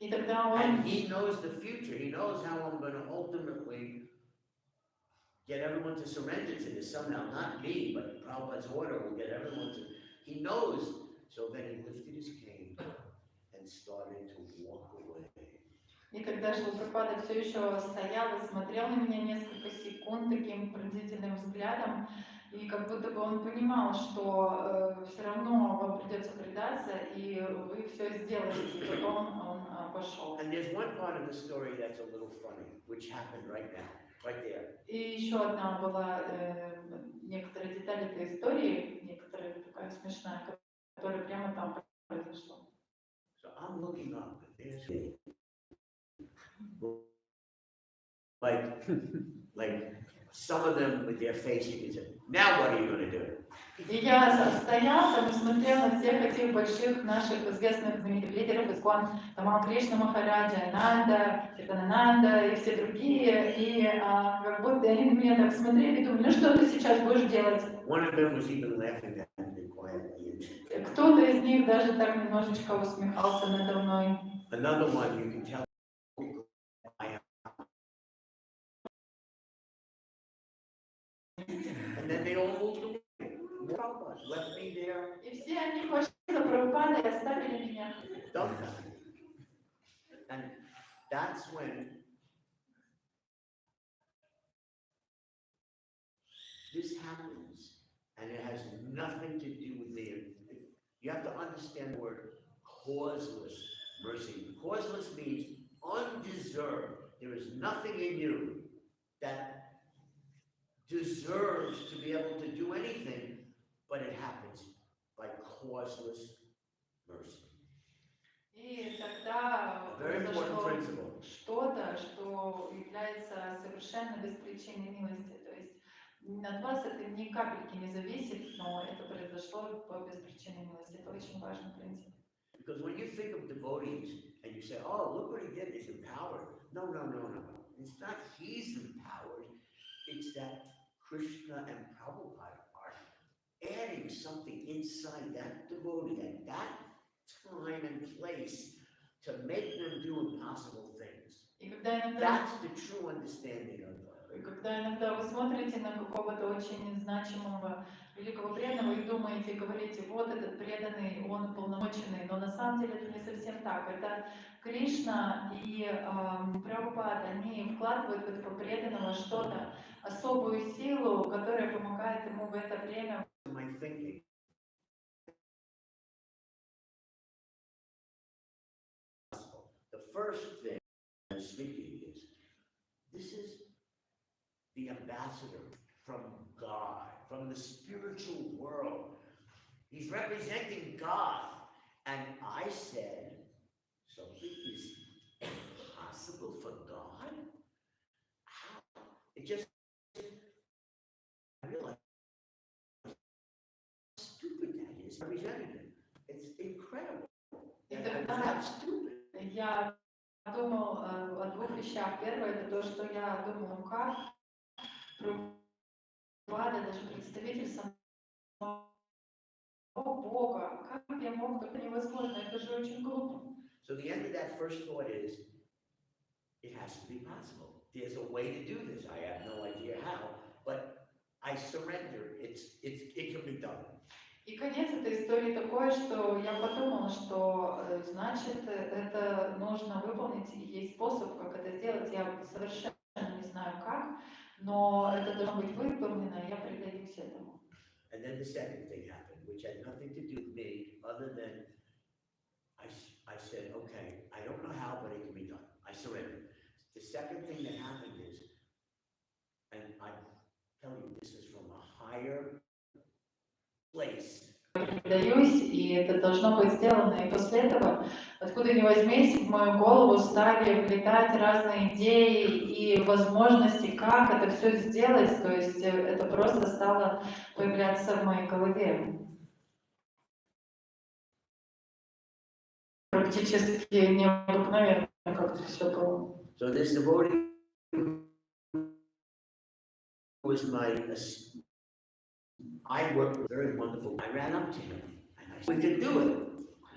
И тогда он... and he knows the future, he knows how I'm going to ultimately get everyone to surrender to this somehow, not me, but Prabhupada's order will get everyone to, he knows. So then he lifted his cane and started to walk away. И когда Шрила Прабхупада все еще стоял и смотрел на меня несколько секунд таким пронзительным взглядом, и как будто бы он понимал, что все равно вам придется предаться, и вы все сделаете, и потом он пошел. And there's one part of the story that's a little funny, which happened right now, right there. И еще одна была некоторые детали этой истории, некоторая такая смешная, которая прямо там произошла. So I'm looking up, and there's like some of them with their face, you can say, now what are you going to do? И я стоял там и смотрел на всех этих больших наших известных знаменитых лидеров ISKCON, там Кришна Махараджа, Нанда, Читананда и все другие, и как будто они на меня так смотрели и думали, ну что ты сейчас будешь делать? One of them was even laughing at me quietly. Кто-то из них даже так немножечко усмехался надо мной. Another one, you can tell. And then they all moved away. Left me there. И все они пошли за Прабхупадой и оставили меня. Dumbfounded. And that's when this happens, and it has nothing to do with me. You have to understand the word causeless mercy. Causeless means undeserved. There is nothing in you that deserves to be able to do anything, but it happens by causeless mercy. И тогда A very important произошло principle. что-то, что является совершенно без причины милости. То есть от вас это ни капельки не зависит, но это произошло по без причины милости. Это очень важный принцип. Because when you think of devotees and you say, oh, look what he did, he's empowered. No, no, no, no, no. It's not he's empowered. It's that Krishna and Prabhupada are adding something inside that devotee at that time and place to make them do impossible things. И когда иногда, That's the true understanding of и когда иногда вы смотрите на какого-то очень значимого великого преданного и думаете, говорите, вот этот преданный, он уполномоченный, но на самом деле это не совсем так. Это Кришна и Прабхупада, они вкладывают в этого преданного что-то, особую силу, которая помогает ему в это время. my thinking. The first thing I'm speaking is, this is the ambassador from God, from the spiritual world. He's representing God. And I said, something is impossible for God? How? It just, I realized how stupid that is, representative. It's incredible. That's stupid. Я думал о двух вещах. Первое, это то, что я думал, как Прабхупада, даже представитель самого Бога, как я мог, это невозможно, это же очень глупо. So the end of that first thought is, it has to be possible. There's a way to do this. I have no idea how, but I surrender. It can be done. И конец этой истории такой, что я подумала, что значит это нужно выполнить, и есть способ, как это сделать. Я совершенно не знаю как, но это должно быть выполнено, и я предаюсь этому. And then the second thing happened, which had nothing to do with me, other than I said, okay, I don't know how, but it can be done. I surrendered. The second thing that happened is, and I tell you, this is from a higher place. Предаюсь, и это должно быть сделано. И после этого, откуда ни возьмись, в мою голову стали влетать разные идеи и возможности, как это все сделать. То есть это просто стало появляться в моей голове. Практически необыкновенно, как это все было. So this devotee was I worked with very wonderful. I ran up to him and I said, we can do it.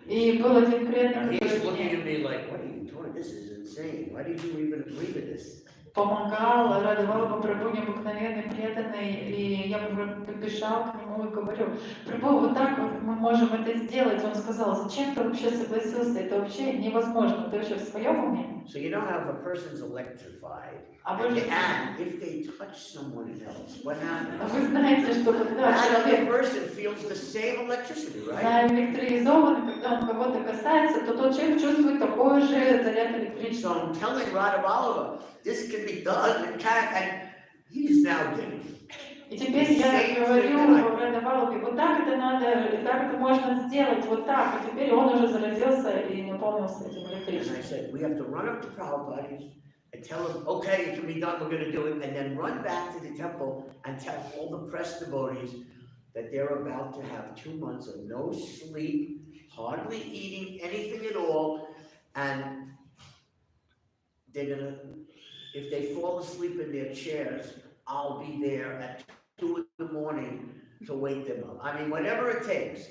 И был один And преданный, he's looking который at me like, what are you doing? This is insane. Why did you even agree with this? помогал, радовал его Прабху, необыкновенный, преданный, и я побежал к нему и говорю, Прабху, вот так вот мы можем это сделать. Он сказал, зачем ты вообще согласился, это вообще невозможно, ты вообще в своем уме? So you know how if a person's electrified, А вы же and if they touch someone else, what happens? вы знаете, что когда That other человек person feels the same electricity, right? наэлектризован, когда он кого-то касается, то тот человек чувствует такой же заряд So электричества. I'm telling Radhavalava, this can be done, and he's now getting it. И теперь я говорю Радавалабе, вот так это надо, и так это можно сделать, вот так. И теперь он уже заразился и наполнился этим And I электричеством. said, we have to run up to Prabhupada and tell him, okay, it can be done, we're going to do it, and then run back to the temple and tell all the press devotees that they're about to have 2 months of no sleep, hardly eating anything at all, and they're going to, if they fall asleep in their chairs, I'll be there at 2 in the morning to wake them up. I mean, whatever it takes.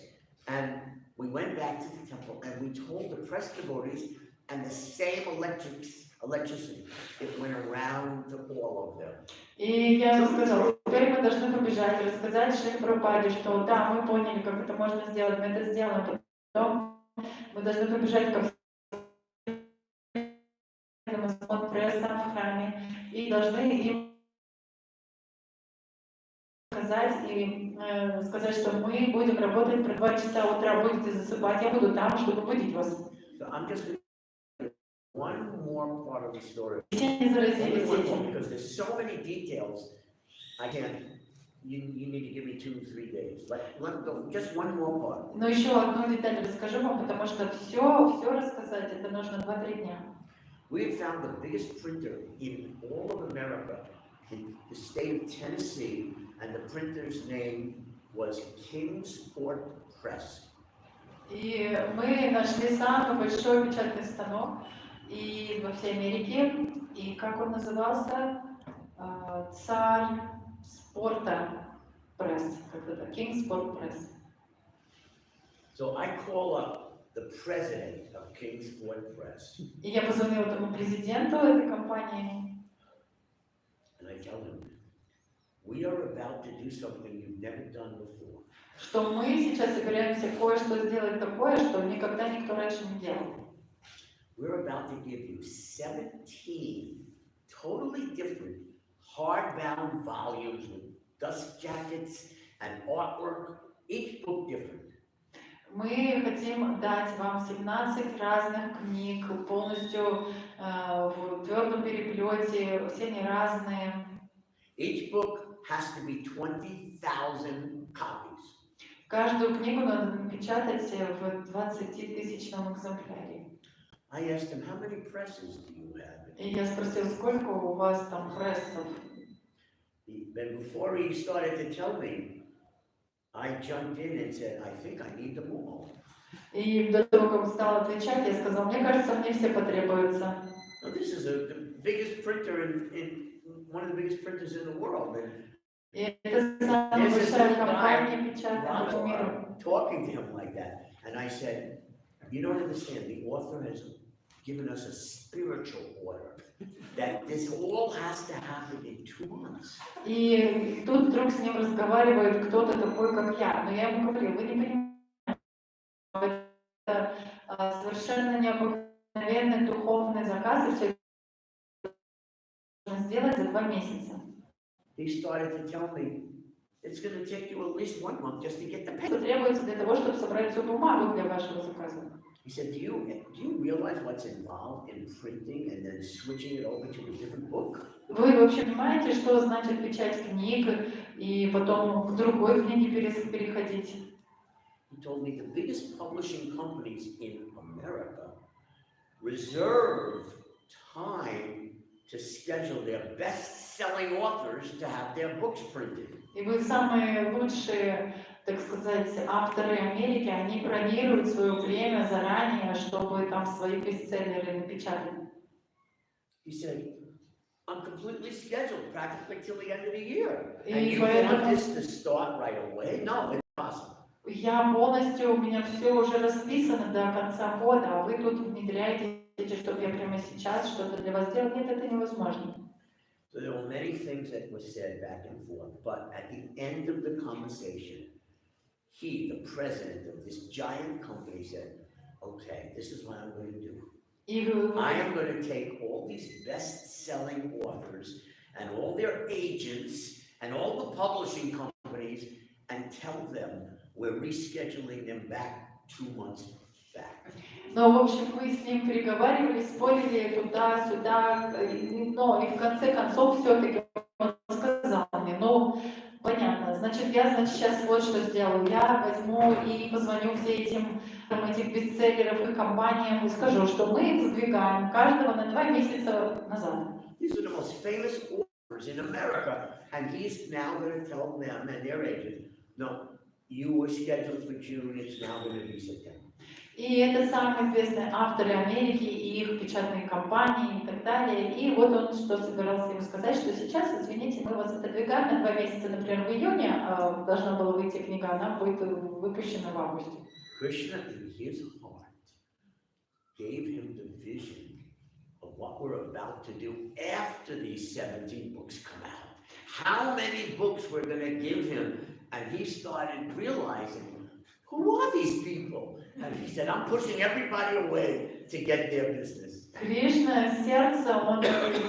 And we went back to the temple and we told the press devotees, and the same electricity, it went around to all of them. И я ему сказала, теперь мы должны побежать и рассказать Шриле Прабхупаде, что да, мы поняли, как это можно сделать, мы это сделаем. Потом мы должны побежать ко всем прессам в храме и должны им сказать, что мы будем работать про 2 часа утра, будете засыпать, я буду там, чтобы будить вас. So I'm just going to one more part of the story. Все не заразились этим. Because there's so many details. I can't. You need to give me 2-3 days. Let go. Just one more part. Но еще одну деталь расскажу вам, потому что все рассказать, это нужно 2-3 дня. We have found the biggest printer in all of America, in the state of Tennessee, and the printer's name was Kingsport Press. И мы нашли самый большой печатный станок и во всей Америке, и как он назывался? Царь спорта пресс, как-то Kingsport Press. So I call up the president of Kingsport Press, И я позвонила этому президенту этой компании, and I tell him, we are about to do something you've never done before. что мы сейчас собираемся кое-что сделать такое, что никогда никто раньше не делал. We're about to give you 17 totally different hardbound volumes with dust jackets and artwork, each book different. Мы хотим дать вам 17 разных книг, полностью в твердом переплете, все они разные. Each book has to be 20,000 copies. Каждую книгу надо напечатать в 20-тысячном экземпляре. I asked him, how many presses do you have? И я спросил, сколько у вас там прессов? But before he started to tell me, I jumped in and said, I think I need them all. И до того, как он стал отвечать, я сказал, мне кажется, мне все потребуются. Now, this is the biggest printer one of the biggest printers in the world. И это самая большая компания печатная по миру. Рамешвара talking to him like that. And I said, you don't understand, the author has given us a spiritual order that this all has to happen in 2 months. И тут вдруг с ним разговаривает кто-то такой, как я. Но я ему говорю, вы не понимаете, это совершенно необыкновенный духовный заказ, и все нужно сделать за 2 месяца. He started to tell me, it's going to take you at least 1 month just to get the pen. Что требуется для того, чтобы собрать всю бумагу для вашего заказа. He said, do you realize what's involved in printing and then switching it over to a different book? Вы вообще понимаете, что значит печать книг и потом к другой книге переходить? He told me the biggest publishing companies in America reserve time to schedule their best-selling authors to have their books printed. И вы самые лучшие, так сказать, авторы Америки, они бронируют свое время заранее, чтобы там свои бестселлеры напечатать. He said, I'm completely scheduled practically till the end of the year. И And you поэтому- want this to start right away? No, it's impossible. Я полностью, у меня все уже расписано до конца года, а вы тут внедряете, чтобы я прямо сейчас что-то для вас сделал. Нет, это невозможно. So there were many things that were said back and forth, but at the end of the conversation, he, the president of this giant company, said, okay, this is what I'm going to do. И I am going to take all these best-selling authors and all their agents and all the publishing companies and tell them we're rescheduling them back 2 months back. Но, в общем, мы с ним переговаривали, спорили туда-сюда, но и в конце концов все-таки он сказал мне, ну, понятно, значит, я сейчас вот что сделаю, я возьму и позвоню всем этих бестселлеров и компаниям и скажу, что мы их сдвигаем каждого на 2 месяца назад. These are the most famous authors in America, and he's now going to tell them and their agent, no, you were scheduled for June, it's now going to be September. И это самые известные авторы Америки и их печатные компании и так далее. И вот он что собирался ему сказать, что сейчас, извините, мы вас отодвигаем на 2 месяца, например, в июне должна была выйти книга, она будет выпущена в августе. Krishna, in his heart, gave him the vision of what we're about to do after these 17 books come out. How many books we're going to give him, and he started realizing, who are these people? And he said, I'm pushing everybody away to get their business. Кришна, сердце, он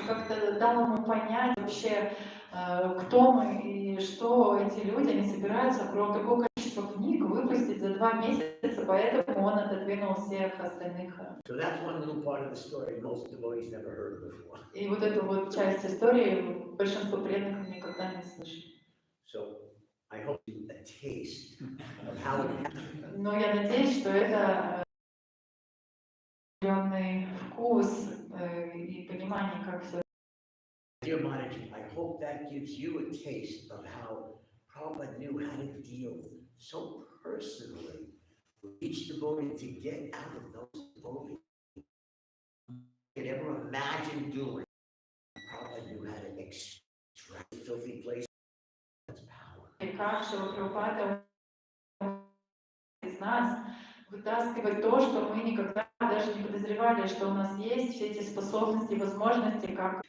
как-то дал ему понять вообще, кто мы и что эти люди, они собираются, огромное такое количество книг выпустить за 2 месяца, поэтому он отодвинул всех остальных. So that's one little part of the story most devotees never heard before. И вот эту вот часть истории большинство преданных никогда не слышали. So I hope you get a taste of how it happened. Но я надеюсь, что это определенный вкус и понимание, как все. Dear Mataji, I hope that gives you a taste of how Prabhupada knew how to deal so personally with each devotee to get out of those devotees. You could ever imagine doing. Prabhupada knew how to extract filthy places. That's power. И как Шрила Прабхупада из нас вытаскивать то, что мы никогда даже не подозревали, что у нас есть, все эти способности, возможности, как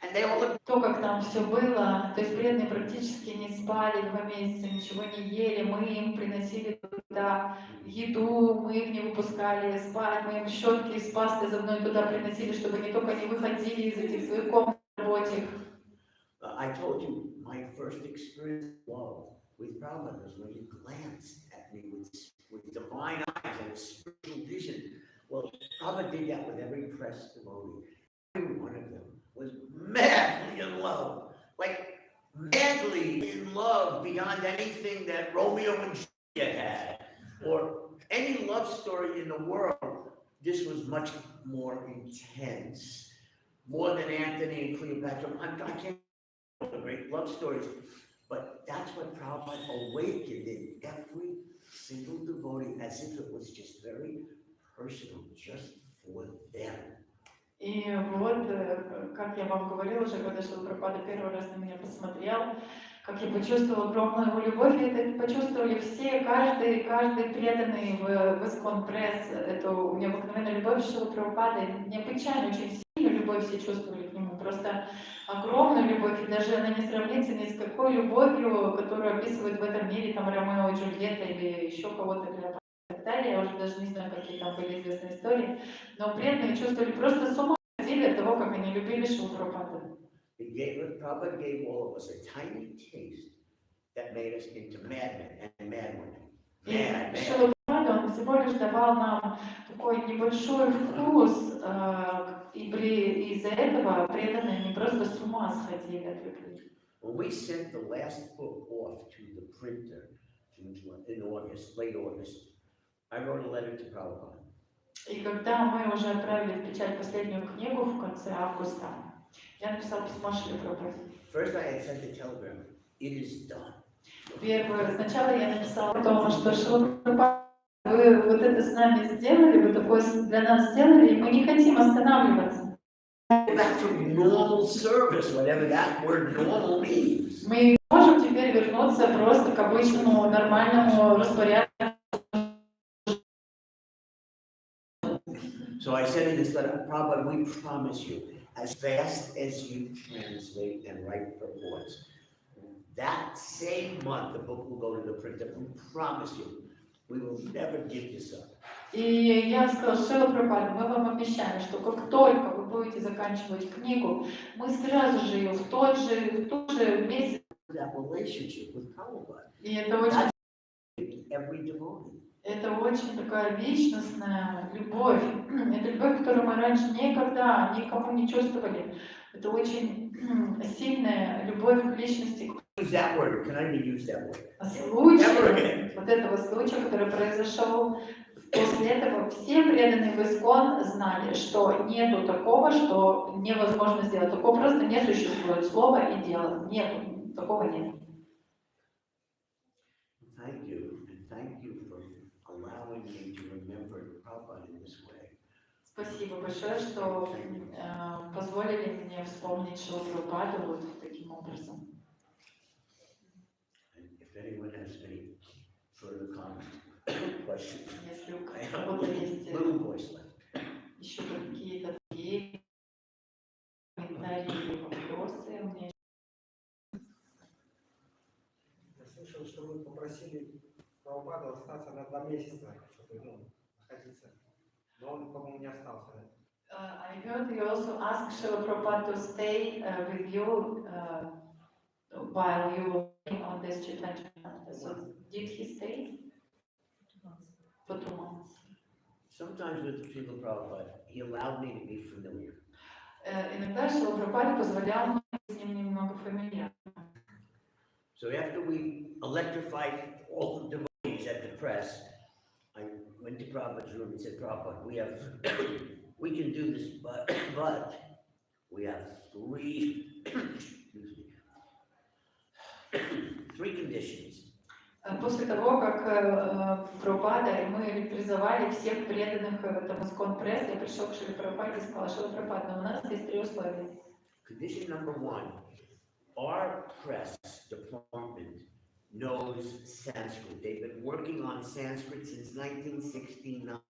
то, как там все было. То есть преданные практически не спали 2 месяца, ничего не ели, мы им приносили туда еду, мы их не выпускали спать, мы им щетки с пастой зубной туда приносили, чтобы не только не выходили из этих своих комнат рабочих. I told you my first experience of love with Prabhupada was when he glanced at me with divine eyes and a spiritual vision. Well, Prabhupada did that with every pressed devotee. Every one of them was madly in love, like madly in love beyond anything that Romeo and Juliet had, or any love story in the world. This was much more intense, more than Anthony and Cleopatra. I can't the great love stories, but that's what Prabhupada awakened in every single devotee, as if it was just very personal, just for them. И вот, как я вам говорила уже, когда Шрила Прабхупада первый раз на меня посмотрел, как я почувствовала огромную его любовь, и это почувствовали все, каждый преданный в ISKCON пресс, эту необыкновенную любовь Шрилы Прабхупады, необычайно, очень сильную любовь все чувствовали к нему, просто огромную любовь, и даже она не сравнится ни с какой любовью, которую описывают в этом мире, там, Ромео и Джульетта или еще кого-то, Клеопатра и так далее, я уже даже не знаю, какие там были известные истории, но преданные чувствовали просто с ума ходили от того, как они любили Шрилу Прабхупаду. Prabhupada gave all of us a tiny taste that made us into madmen and madwomen. И Шрила Прабхупада, он всего лишь давал нам такой небольшой вкус, и из-за этого преданные не просто с ума сходили от любви. When we sent the last book off to the printer in August, late August, I wrote a letter to Prabhupada. И когда мы уже отправили в печать последнюю книгу в конце августа, я написала письмо Шриле Прабхупаде. First I had sent a telegram. It is done. Сначала я написала о том, что Шрила Прабхупада, вы вот это с нами сделали, вы такое для нас сделали, и мы не хотим останавливаться. Back to normal service, whatever that word normal means. Мы можем теперь вернуться просто к обычному нормальному распорядку. So I said in this letter, Prabhupada, we promise you, as fast as you translate and write reports, that same month the book will go to the printer. We promise you, we will never give this up. И я сказала, Шрила Прабхупада, мы вам обещаем, что как только вы будете заканчивать книгу, мы сразу же ее в тот же месяц. That relationship with Prabhupada. И это очень Every devotee. Это очень такая личностная любовь. Это любовь, которую мы раньше никогда никому не чувствовали. Это очень сильная любовь к личности. Use that word. Can I reuse that word? Случай, вот этого случая, который произошел, после этого все преданные в ISKCON знали, что нету такого, что невозможно сделать. Такого просто не существует. Слово и дело. Нету. Такого нет. Thank you, and thank you for allowing me to remember Prabhupada in this way. Спасибо большое, что позволили мне вспомнить Шрилу Прабхупаду вот таким образом. And if anyone has any further comments, questions, Если у I кого-то have есть a little voice left. еще какие-то другие комментарии или вопросы, у меня Я слышал, что вы попросили Прабхупаду остаться на 2 месяца, чтобы находиться. Но он, по-моему, не остался. I heard you also ask Srila Prabhupada to stay with you while you were working on this Chaitanya. So did he stay? подумал. Sometimes with Srila Prabhupada, he allowed me to be familiar. Иногда Шрила Прабхупада позволял мне с ним немного фамильярно. So after we electrified all the devotees at the press, I went to Prabhupada's room and said, Prabhupada, we can do this, but we have three conditions. После того, как Прабхупада и мы электризовали всех преданных там ISKCON Press, я пришел к Шриле Прабхупаде и сказал: Шрила Прабхупада, у нас есть 3 условия. Condition number 1, our press department knows Sanskrit. They've been working on Sanskrit since 1969.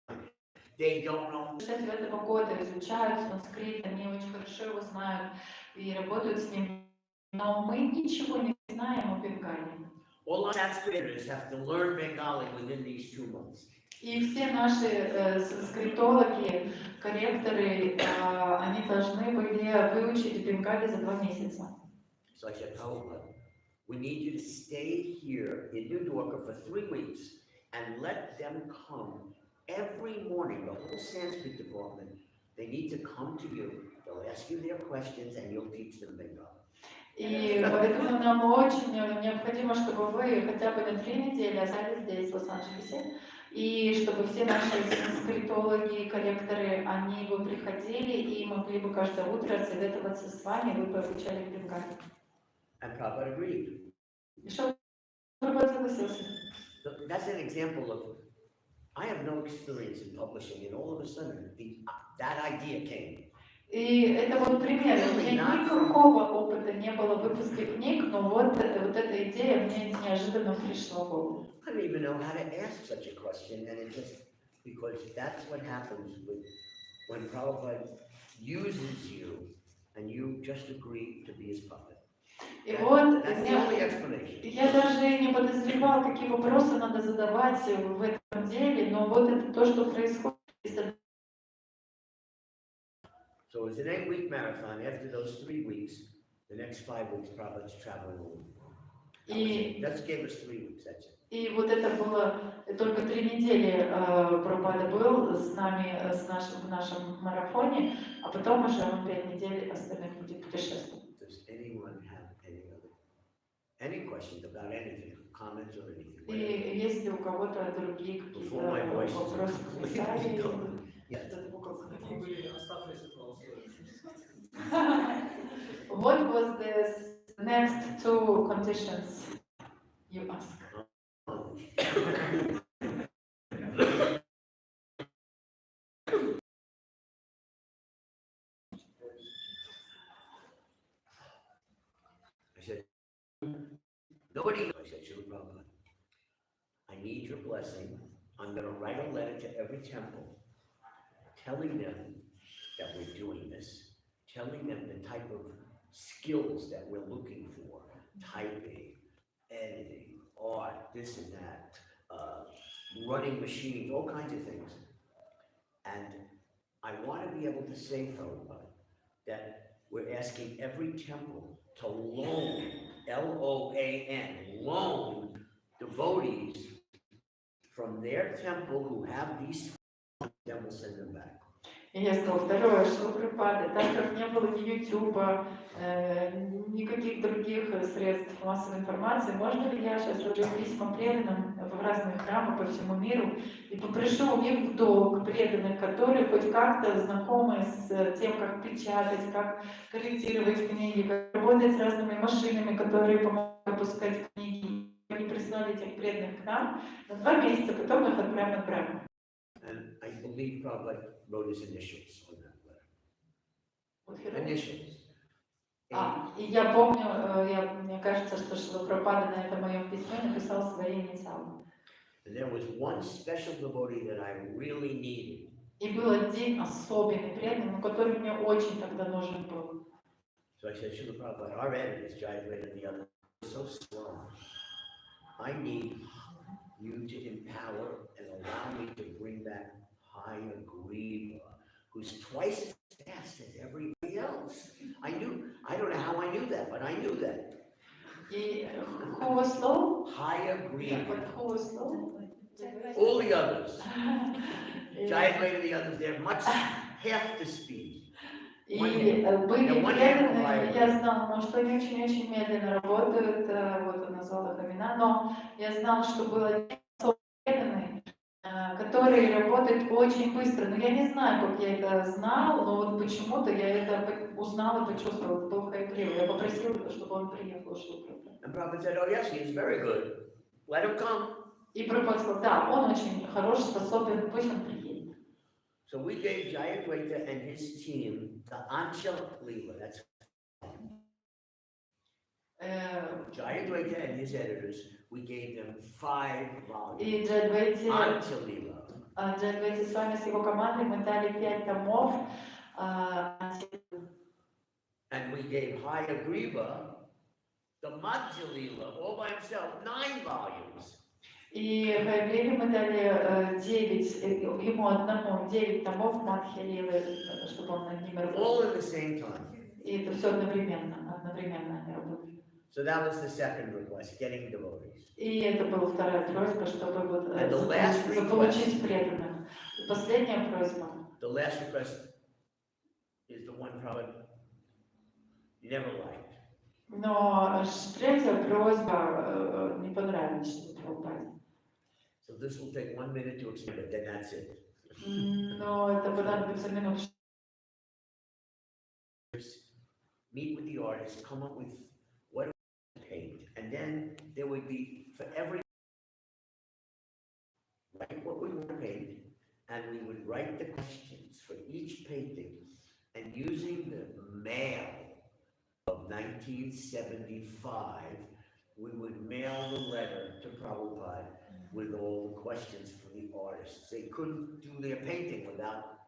They don't know. 69 года изучают санскрит, они очень хорошо его знают и работают с ним, но мы ничего не знаем о Бенгалии. All our Sanskriters have to learn Bengali within these 2 months. И все наши скриптологи, корректоры, они должны были выучить Бенгали за 2 месяца. So I said, Prabhupada, we need you to stay here in New Dwarka for 3 weeks and let them come every morning, the whole Sanskrit department. They need to come to you. They'll ask you their questions and you'll teach them Bengali. И поэтому нам очень необходимо, чтобы вы хотя бы на 3 недели остались здесь, в Лос-Анджелесе, и чтобы все наши скриптологи, корректоры, они бы приходили и могли бы каждое утро советоваться с вами, вы бы обучали Бенгали. And Prabhupada agreed. И что Прабхупада согласился. That's an example of, I have no experience in publishing, and all of a sudden, that idea came. И это вот пример. У меня никакого опыта не было в выпуске книг, но вот эта идея мне неожиданно пришла в голову. I don't even know how to ask such a question, and it just, because that's what happens when Prabhupada uses you, and you just agree to be his puppet. И вот That's the only explanation. я даже не подозревал, какие вопросы надо задавать в этом деле, но вот это то, что происходит. So it was an 8-week marathon. After those 3 weeks, the next 5 weeks, Prabhupada's traveling alone. That gave us 3 weeks, that's it. И вот это было только 3 недели Прабхупада был с нами в нашем марафоне, а потом уже он 5 недель остальных людей путешествовал. Does anyone have any questions about anything, comments or anything? И есть ли у кого-то другие какие-то Before my voice is вопросы, completely комментарии? gone. Yes. What was the next 2 conditions you asked? I said, nobody knows. I said, Srila Prabhupada, I need your blessing. I'm going to write a letter to every temple telling them that we're doing this, telling them the type of skills that we're looking for, typing, editing, art, this and that, running machines, all kinds of things. And I want to be able to say, Prabhupada, that we're asking every temple to loan, L-O-A-N, loan devotees from their temple who have these, then we'll send them back. И я сказала, второе, Шрила Прабхупады, так как не было ни Ютуба, никаких других средств массовой информации, можно ли я сейчас разошлю письма преданным в разные храмы по всему миру и попрошу у них в долг преданных, которые хоть как-то знакомы с тем, как печатать, как корректировать книги, как работать с разными машинами, которые помогут выпускать книги. Они прислали этих преданных к нам на 2 месяца, потом их отправим обратно. And I believe Prabhupada wrote his initials on that letter. Вот херня. Initials. И я помню, мне кажется, что Шрила Прабхупада на этом моем письме написал свои инициалы. And there was one special devotee that I really needed. И был один особенный преданный, который мне очень тогда нужен был. So I said, Srila Prabhupada, our editors, Jayadvaita and the other, are so slow. I need you to empower and allow me to bring back Haya Griva, who's twice as fast as everybody else. I don't know how I knew that, but I knew that. И who was slow? Haya Griva. But who was slow? All the others. И Giant way to the others, they're much half the speed. были преданные, я знал, ну, что они очень-очень медленно работают, вот он назвал их имена, но я знал, что было преданные, которые работают очень быстро. Но я не знаю, как я это знал, но вот почему-то я это узнал и почувствовал, это был Хайгрива. Я попросил, чтобы он приехал, And Prabhupada said, oh yes, he is very good. Let him come. И Прабхупада сказал, да, он очень хорош, способен, пусть он приедет. So we gave Jayadvaita and his team the Anchal Leela. That's Jayadvaita and his editors, we gave them 5 volumes. И Джайадвайте Anchal Leela. Джайадвайте с вами, с его командой, мы дали 5 томов. And we gave Hayagriva the Madhya Leela all by himself, 9 volumes. И Хайгриве мы дали 9, ему одному 9 томов Мадхья-лилы, чтобы он над ними All работал. at the same time. И это все одновременно они работали. So that was the second request, getting devotees. И это была вторая просьба, чтобы вот And the last заполучить преданных. И последняя просьба. The last request is the one Prabhupada never liked. Но третья просьба не понравилась Прабхупаде. So this will take 1 minute to explain, but then that's it. Но это понадобится минут. Meet with the artist, come up with what do we paint, and then there would be for every write what we want to paint, and we would write the questions for each painting, and using the mail of 1975, we would mail the letter to Prabhupada with all the questions for the artists. They couldn't do their painting without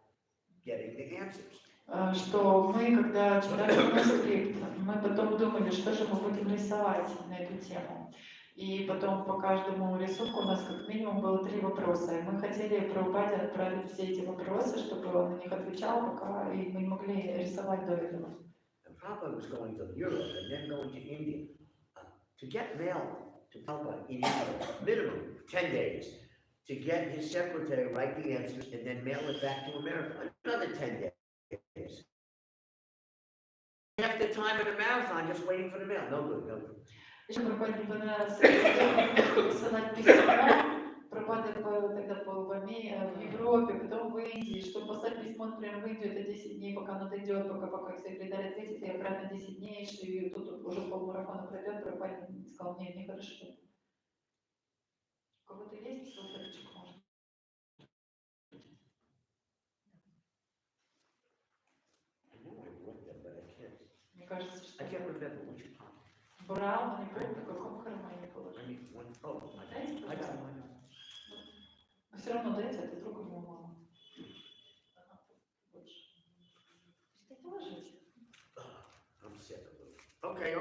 getting the answers. Что мы, когда читали манускрипт, мы потом думали, что же мы будем рисовать на эту тему. И потом по каждому рисунку у нас как минимум было 3 вопроса. И мы хотели Прабхупаде отправить все эти вопросы, чтобы он на них отвечал, пока и мы не могли рисовать до этого. And Prabhupada was going to Europe and then going to India. To get mail to Prabhupada in India, minimum 10 days. To get his secretary write the answers and then mail it back to America, another 10 days. Half the time in a marathon just waiting for the mail. No good, no good. Еще Прабхупаде не понравилось посылать письмо. Прабхупада тогда был в Европе, потом в Индии. Чтобы послать письмо, например, в Индию, это 10 дней, пока оно дойдет, пока секретарь ответит, и обратно 10 дней, и тут уже полмарафона пройдет. Прабхупада сказал, нет, нехорошо. У кого-то есть салфеточка, может? Мне кажется, что I can't remember which part. брал, но не помню, в каком кармане положил. I mean, one, oh, Дайте, I got пожалуйста. one. Но все равно дайте, это вдруг у него мало. Больше. Это положите. I'm sick of it. Okay.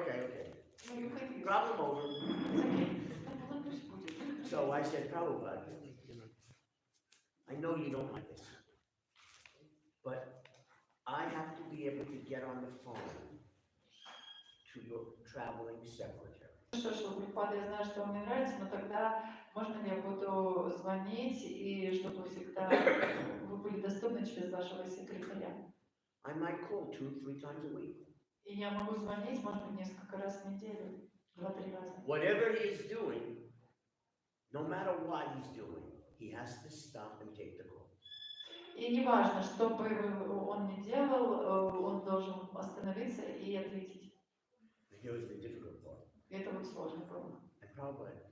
Ну, не уходи. Problem over. Ну, пусть будет. So I said, Prabhupada, I know you don't like this, but I have to be able to get on the phone to your traveling secretary. Что, Прабхупада, я знаю, что вам не нравится, но тогда можно ли я буду звонить, и чтобы всегда вы были доступны через вашего секретаря? I might call 2-3 times a week. И я могу звонить, может быть, несколько раз в неделю, 2-3 раза. Whatever he is doing, no matter what he's doing, he has to stop and take the call. И неважно, что бы он ни делал, он должен остановиться и ответить. Here's the difficult part. И это вот сложно было. And Prabhupada,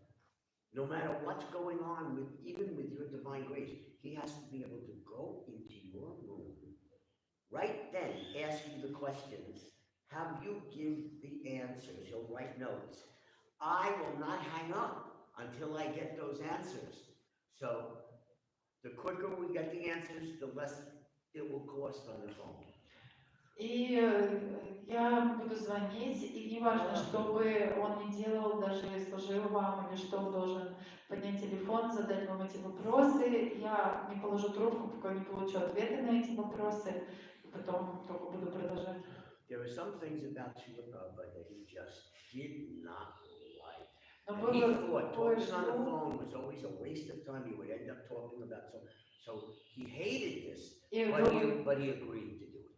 no matter what's going on with, even with your divine grace, he has to be able to go into your room, right then ask you the questions, have you give the answers, he'll write notes. I will not hang up until I get those answers. So the quicker we get the answers, the less it will cost on the phone. И я буду звонить, и неважно, что бы он ни делал, даже служил вам, или что он должен поднять телефон, задать вам эти вопросы, я не положу трубку, пока не получу ответы на эти вопросы, и потом только буду продолжать. There are some things about Шриле Прабхупаде that he just did not like. Но And he было thought talking on the кое-что, phone was always a waste of time. He would end up talking about so he hated this, и but he agreed to do it.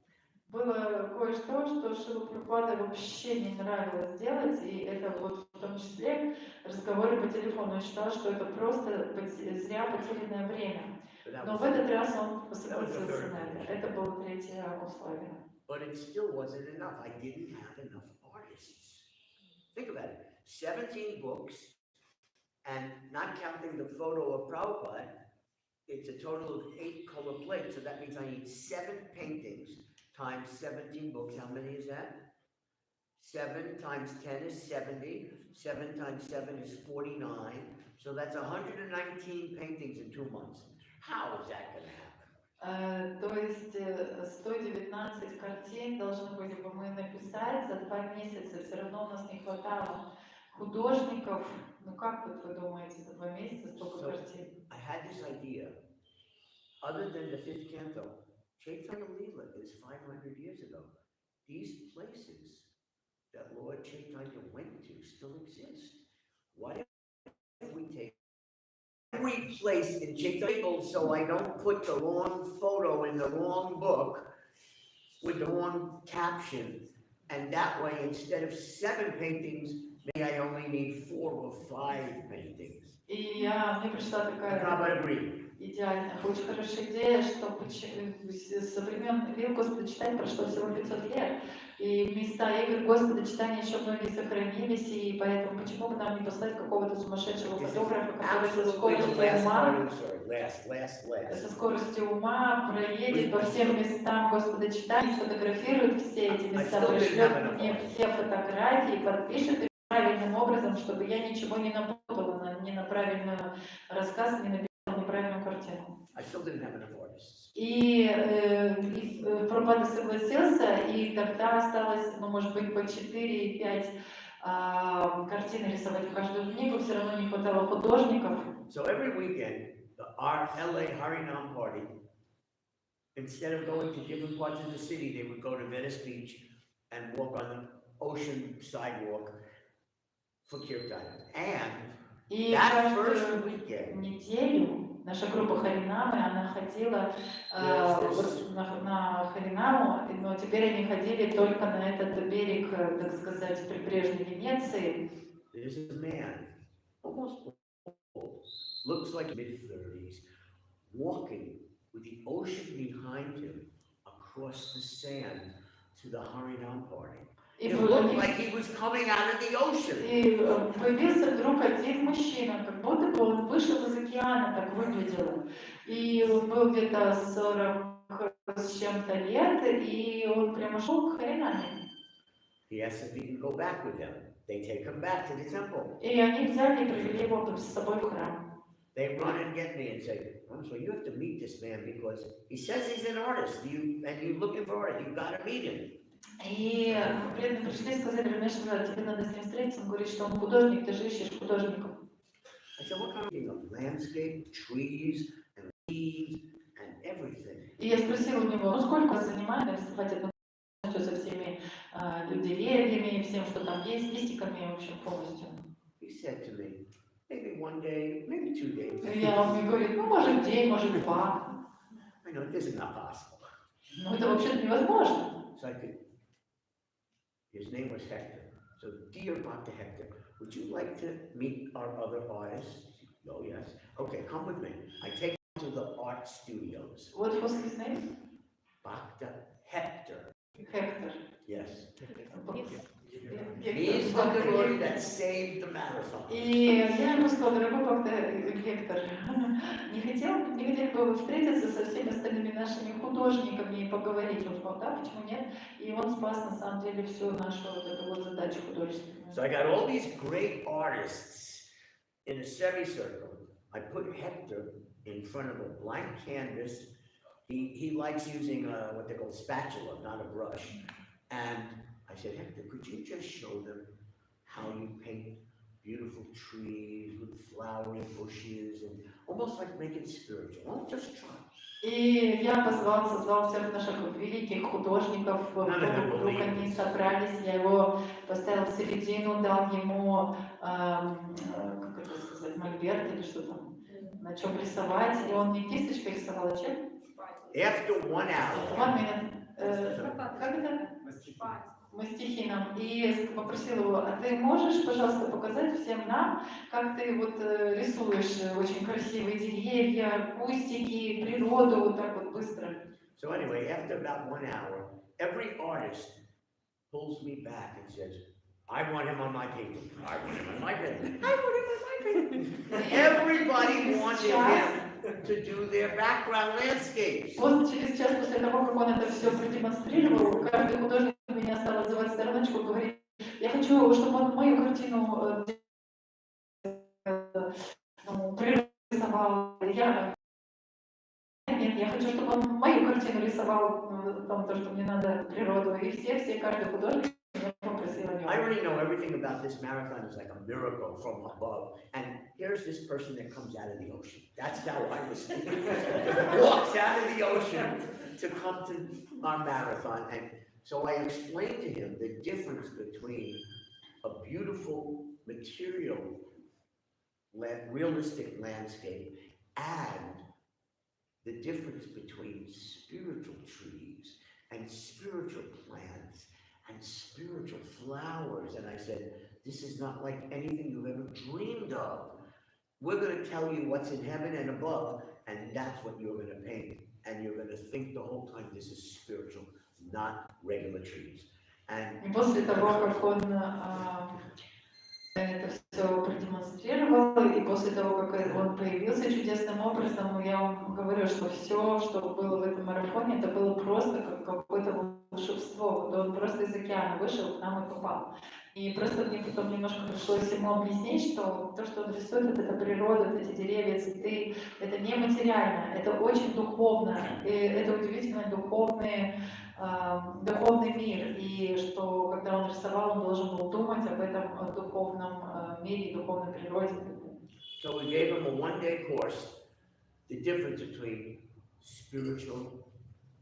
было кое-что, что Шриле Прабхупаде вообще не нравилось делать, и это вот в том числе разговоры по телефону. Он считал, что это просто зря потерянное время. But that Но was, в этот раз он the согласился third на это. condition. Это было третье условие. but it still wasn't enough. I didn't have enough artists. Think about it. 17 books, and not counting the photo of Prabhupada, it's a total of 8 color plates. So that means I need 7 paintings times 17 books. How many is that? 7 times 10 is 70. 7 times 7 is 49. So that's 119 paintings in 2 months. How is that going to happen? То есть 119 картин должны были бы мы написать за 2 месяца. Все равно у нас не хватало художников. Ну как вот вы думаете, за 2 месяца столько картин? I had this idea. Other than the 5th canto, Chaitanya Leela is 500 years ago. These places that Lord Chaitanya went to still exist. What if we take every place in Chaitanya so I don't put the wrong photo in the wrong book with the wrong caption, and that way instead of 7 paintings, maybe I only need 4 or 5 paintings. И мне пришла такая идеальная, очень хорошая идея, что со времен Лил Господа читания прошло всего 500 лет, и места игр Господа читания еще многие сохранились, и поэтому почему бы нам не послать какого-то сумасшедшего фотографа, который со скоростью ума проедет по всем местам Господа читания, сфотографирует все эти места, пришлет мне все фотографии, подпишет правильным образом, чтобы я ничего не напутала, ни на правильный рассказ, ни на неправильную картину. И Прабхупада согласился, и тогда осталось, ну, может быть, по 4-5 картин рисовать в каждую книгу, все равно не хватало художников. So every weekend, our LA Harinam party, instead of going to different parts of the city, they would go to Venice Beach and walk on the ocean sidewalk for kirtan. And that first weekend, неделю наша группа Харинамы, она ходила на Харинаму, но теперь они ходили только на этот берег, так сказать, прибрежной Венеции. There's a man, almost old, looks like mid-30s, walking with the ocean behind him across the sand to the Harinam party. It looked like he was coming out of the ocean. И появился вдруг один мужчина, как будто бы он вышел из океана, так выглядело. И он был где-то 40 с чем-то лет, и он прямо шел к Харинаме. He asked if he can go back with them. They take him back to the temple. И они взяли и привели его с собой в храм. They run and get me and say, so you have to meet this man because he says he's an artist, and you're looking for it, you've got to meet him. И преданные пришли и сказали: Рамешвара, тебе надо с ним встретиться. Он говорит, что он художник, ты же ищешь художников. I said, what kind of landscape, trees, and leaves, and everything? И я спросила у него, ну сколько вас занимает рисовать одну полностью со всеми деревьями, всем, что там есть, листиками, в общем, полностью. He said to me, maybe 1 day, maybe 2 days. Он мне говорит, ну может день, может 2. I know this is not possible. Ну это вообще-то невозможно. So I could. His name was Hector. So, dear Dr. Hector, would you like to meet our other artists? Oh, yes. Okay, come with me. I take him to the art studios. What was his name? Dr. Hector. Hector. Yes. Гектор. He's the glory that saved the marathon. И я ему сказала, дорогой доктор Гектор, не хотели бы вы встретиться со всеми остальными нашими художниками и поговорить? Он сказал, да, почему нет? И он спас на самом деле всю нашу вот эту вот задачу художественную. So I got all these great artists in a semicircle. I put Hector in front of a blank canvas. He likes using what they call spatula, not a brush. And I said, Hector, could you just show them how you paint beautiful trees, with flowering bushes, and almost like make it spiritual. Well, just try. И я созвал всех наших великих художников, вокруг они собрались, я его поставил в середину, дал ему, как это сказать, мольберт или что там, на чем рисовать, и он не кисточкой рисовал, а чем? After 1 hour, 1 minute. Как это? Мастихином. И попросил его, а ты можешь, пожалуйста, показать всем нам, как ты вот рисуешь очень красивые деревья, кустики, природу, вот так вот быстро. so anyway, after about 1 hour, every artist pulls me back and says, I want him on my painting. I want him on my painting. I want him on my painting. Everybody wanted him to do their background landscapes. Вот через час после того, как он это все продемонстрировал, каждый художник меня стал отзывать в стороночку и говорить, я хочу, чтобы он мою картину природу рисовал. Нет, я хочу, чтобы он мою картину рисовал, там, то, что мне надо, природу. И все, каждый художник меня попросил о нем. I already know everything about this marathon is like a miracle from above. And here's this person that comes out of the ocean. That's how I was thinking. Walks out of the ocean to come to our marathon. And so I explained to him the difference between a beautiful material, realistic landscape and the difference between spiritual trees and spiritual plants and spiritual flowers. And I said, this is not like anything you've ever dreamed of. We're going to tell you what's in heaven and above, and that's what you're going to paint. And you're going to think the whole time this is spiritual, not regular trees. И после того, как он это все продемонстрировал, и после того, как он появился чудесным образом, я вам говорю, что все, что было в этом марафоне, это было просто как какое-то волшебство. Вот он просто из океана вышел, к нам и попал. И просто мне потом немножко пришлось ему объяснить, что то, что он рисует, это природа, эти деревья, цветы, это не материально, это очень духовно, и это удивительно духовный мир, и что когда он рисовал, он должен был думать об этом духовном мире, духовной природе. So we gave him a one-day course, the difference between spiritual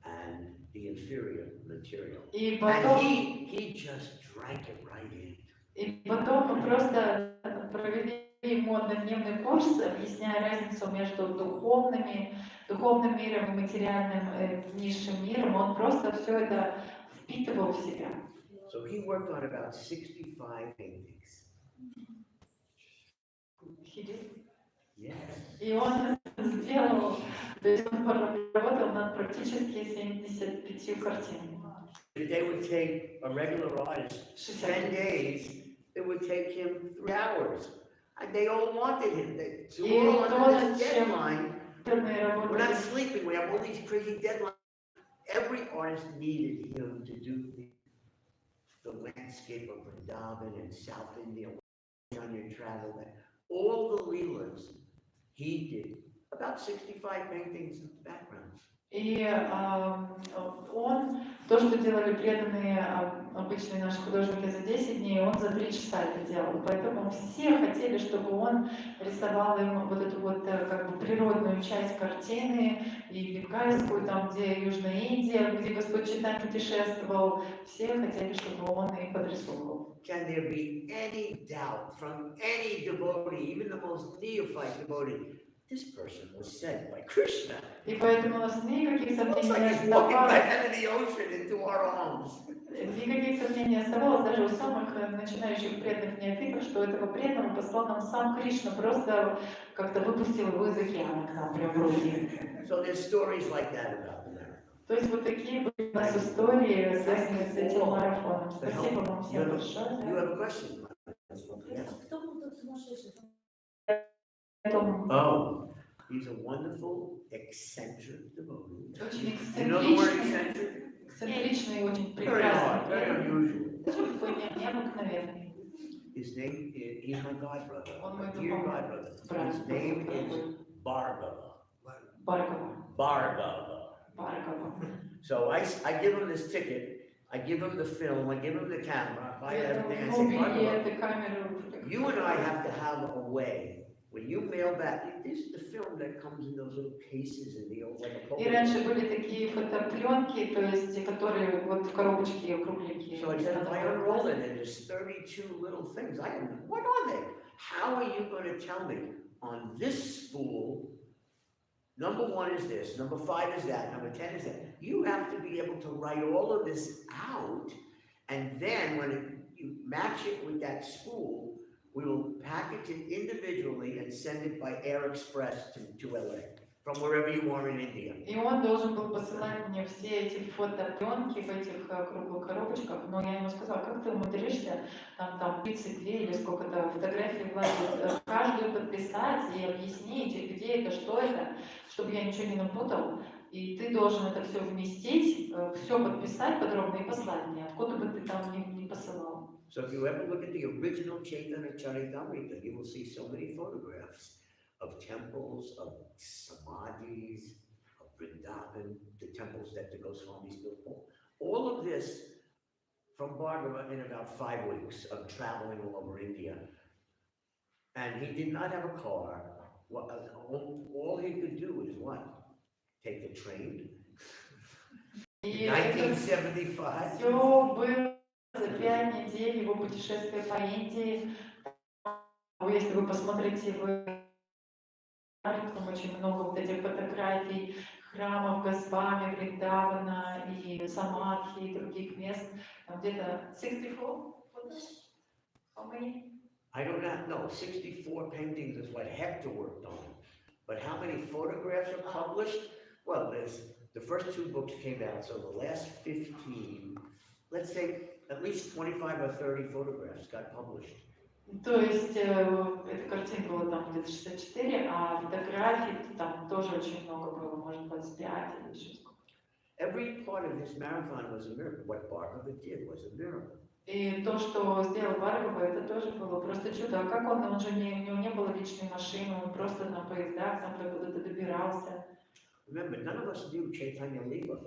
and the inferior material. И потом, and he just drank it right in. И потом мы просто провели ему однодневный курс, объясняя разницу между духовным миром и материальным низшим миром. Он просто все это впитывал в себя. So he worked on about 65 paintings. Yes. И он сделал, то есть он поработал над практически 75 картинами. If they would take a regular artist 10 days, it would take him 3 hours. And they all wanted him. So we're all on this deadline. We're not sleeping. We have all these crazy deadlines. Every artist needed him to do the landscape of Vrindavan and South India on your travel. All the leelas, he did about 65 paintings and backgrounds. И он, то, что делали преданные обычные наши художники за 10 дней, он за 3 часа это делал. Поэтому все хотели, чтобы он рисовал им вот эту вот как бы природную часть картины, и бенгальскую, там, где Южная Индия, где Господь Чайтанья путешествовал. Все хотели, чтобы он их подрисовывал. Can there be any doubt from any devotee, even the most neophyte devotee? This person was sent by Krishna. И поэтому у нас никаких сомнений не оставалось даже у самых начинающих преданных неофитов, что этого преданного послал нам сам Кришна, просто как-то выпустил его из океана к нам прям в руки. So there's stories like that about the marathon. То есть вот такие были у нас истории, связанные с этим марафоном. Спасибо вам всем большое. You have a question? Кто был тот сумасшедший? Oh, he's a wonderful, eccentric devotee. Очень You know the word eccentric? эксцентричный, очень Very прекрасный. odd, very unusual. Такой необыкновенный. His name is, he's my godbrother, Он мой my dear духовный godbrother. брат. His name is Bhargava. Бhargava. Bhargava. So I give him this ticket, I give him the film, I give him the camera, buy everything and Ну, say, билеты, Bhagavad, камеры. you and I have to have a way, when you mail back, this is the film that comes in those little cases in the old, like a И Pokemon. раньше были такие фотопленки, то есть, которые вот в коробочке кругленькие. So I said, if I unroll it and there's 32 little things, what are they? How are you going to tell me on this spool, number 1 is this, number 5 is that, number 10 is that. You have to be able to write all of this out, and then when you match it with that spool, we will package it individually and send it by air express to LA, from wherever you are in India. И он должен был посылать мне все эти фотопленки в этих круглых коробочках, но я ему сказала, как ты умудришься там 32 или сколько-то фотографий вложить, каждую подписать и объяснить, где это, что это, чтобы я ничего не напутал. И ты должен это все вместить, все подписать подробно и послать мне, откуда бы ты там не посылал. So if you ever look at the original Chaitanya Charitamrita, you will see so many photographs of temples, of samadhis, of Vrindavan, the temples that the Goswamis built. All of this from Bhargava in about 5 weeks of traveling all over India. And he did not have a car. All he could do is what? Take the train. И In это 1975. все было за 5 недель его путешествия по Индии. Если вы посмотрите, там очень много вот этих фотографий храмов Госвами, Вриндавана и Самадхи и других мест. Там где-то 64 photos? How many? I don't know, 64 paintings is what Hector worked on. But how many photographs are published? Well, the first 2 books came out, so the last 15, let's say at least 25 or 30 photographs got published. То есть эта картина была там где-то 64, а фотографий там тоже очень много было, может 25 или еще сколько. Every part of this marathon was a miracle. What Bhargava did was a miracle. И то, что сделал Бхаргава, это тоже было просто чудо. А как он же у него не было личной машины, он просто на поездах, например, куда-то добирался. Remember, none of us knew Chaitanya Lila.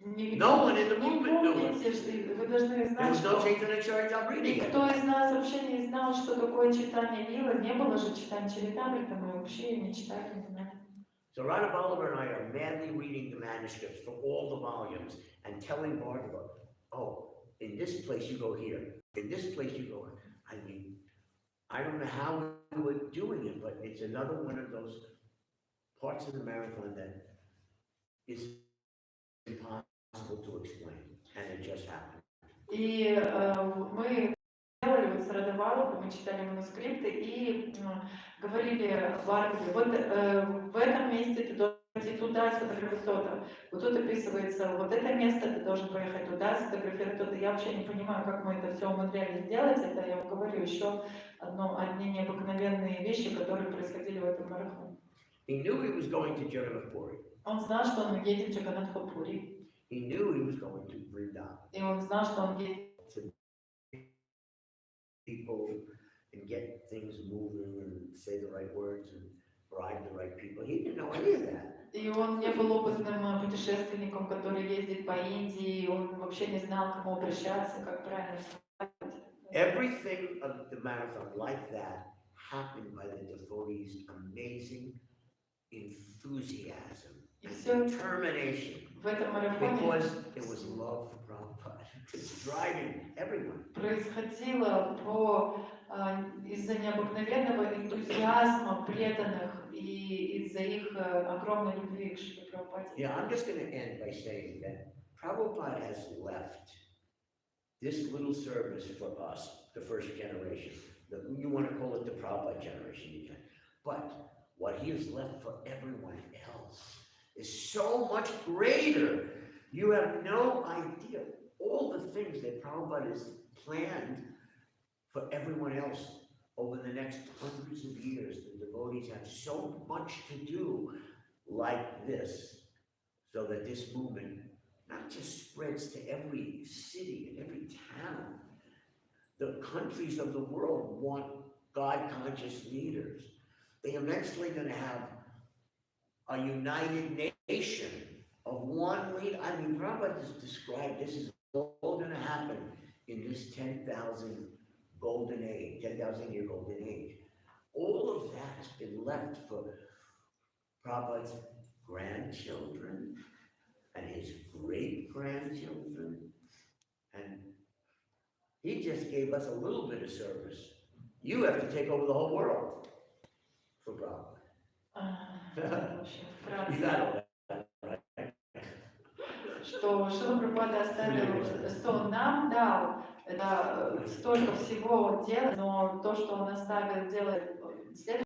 No one in the movement knew it. помните, что вы должны There знать, was no что Chaitanya Charitamrita yet. никто из нас вообще не знал, что такое читание Лила. Не было же читания Чаритамрита, мы вообще не читали, не знали. So Radha Ballabha and I are madly reading the manuscripts for all the volumes and telling Bhargava, oh, in this place you go here, in this place you go. I mean, I don't know how we were doing it, but it's another one of those parts of the marathon that is impossible to explain, and it just happened. И мы делали вот с Радавалом, мы читали манускрипты и говорили Бхаргаве, вот в этом месте ты должен пойти туда, сфотографировать то-то. Вот тут описывается, вот это место, ты должен поехать туда, сфотографировать то-то. Я вообще не понимаю, как мы это все умудрялись сделать. Это, я вам говорю, еще одни необыкновенные вещи, которые происходили в этом марафоне. He knew he was going to Jagannath Puri. Он знал, что он едет в Джаганнатхапури. He knew he was going to Vrindavan. И он знал, что он едет People and get things moving and say the right words and bribe the right people. He didn't know any of that. И он не был опытным путешественником, который ездит по Индии, он вообще не знал, к кому обращаться, как правильно сказать. Everything of the marathon like that happened by the devotees' amazing enthusiasm and determination. В этом марафоне Because it was love for Prabhupada. It's driving everyone. происходило из-за необыкновенного энтузиазма преданных и из-за их огромной любви к Шриле Прабхупаде. Yeah, I'm just going to end by saying that Prabhupada has left this little service for us, the first generation. You want to call it the Prabhupada generation, you can. But what he has left for everyone else is so much greater. You have no idea all the things that Prabhupada has planned for everyone else over the next hundreds of years. The devotees have so much to do like this, so that this movement not just spreads to every city and every town. The countries of the world want God-conscious leaders. They are eventually going to have a united nation of one leader. I mean, Prabhupada has described this is all going to happen in this 10,000 golden age, 10,000-year golden age, all of that has been left for Prabhupada's grandchildren and his great-grandchildren. And he just gave us a little bit of service. You have to take over the whole world for Prabhupada. В общем, You вкратце, got all that, right? что Шрила Прабхупада оставил, что он нам дал, это столько всего делать, но то, что он оставил, делает следующим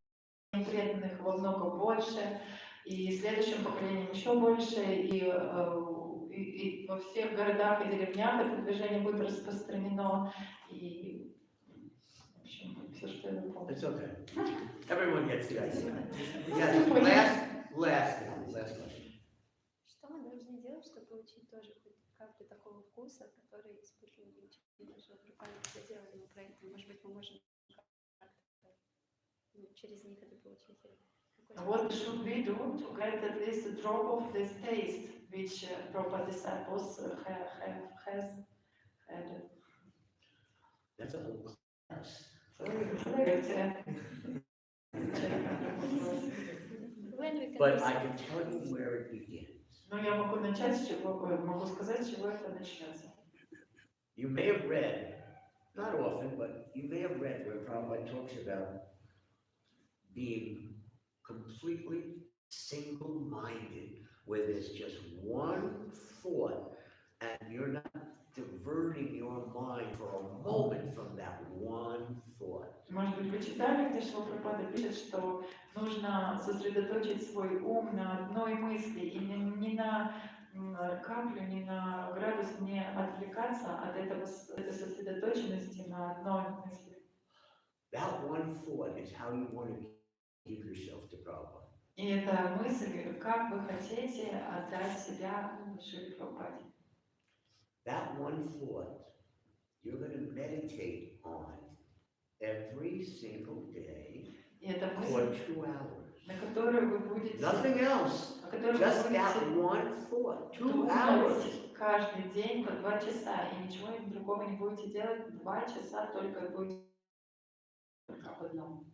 преданных во много больше, и следующим поколениям еще больше, и во всех городах и деревнях это движение будет распространено, и, в общем, все, что я помню. It's okay. Everyone gets the idea. Yes, last question. Что мы должны делать, чтобы получить тоже хоть каплю такого вкуса, который испытывали ученики нашего Прабхупады, когда делали мы проекты? Может быть, мы можем как-то через них это получить? What should we do to get at least a drop of this taste which Prabhupada disciples has had? That's a whole class. But I can tell you where it begins. Но я могу начать с чего, могу сказать, с чего это начнется. You may have read, not often, but you may have read where Prabhupada talks about being completely single-minded, where there's just one thought, and you're not diverting your mind for a moment from that one thought. Может быть, вы читали, где Шрила Прабхупада пишет, что нужно сосредоточить свой ум на одной мысли и не на каплю, не на градус, не отвлекаться от этой сосредоточенности на одной мысли. That one thought is how you want to give yourself to Prabhupada. И эта мысль, как вы хотите отдать себя Шриле Прабхупаде. That one thought you're going to meditate on every single day И эта for мысль, 2 hours. на которую вы будете, Nothing else. о которой Just вы that будете one thought. 2 думать hours. каждый день по 2 часа, и ничего другого не будете делать 2 часа, только будете об одном.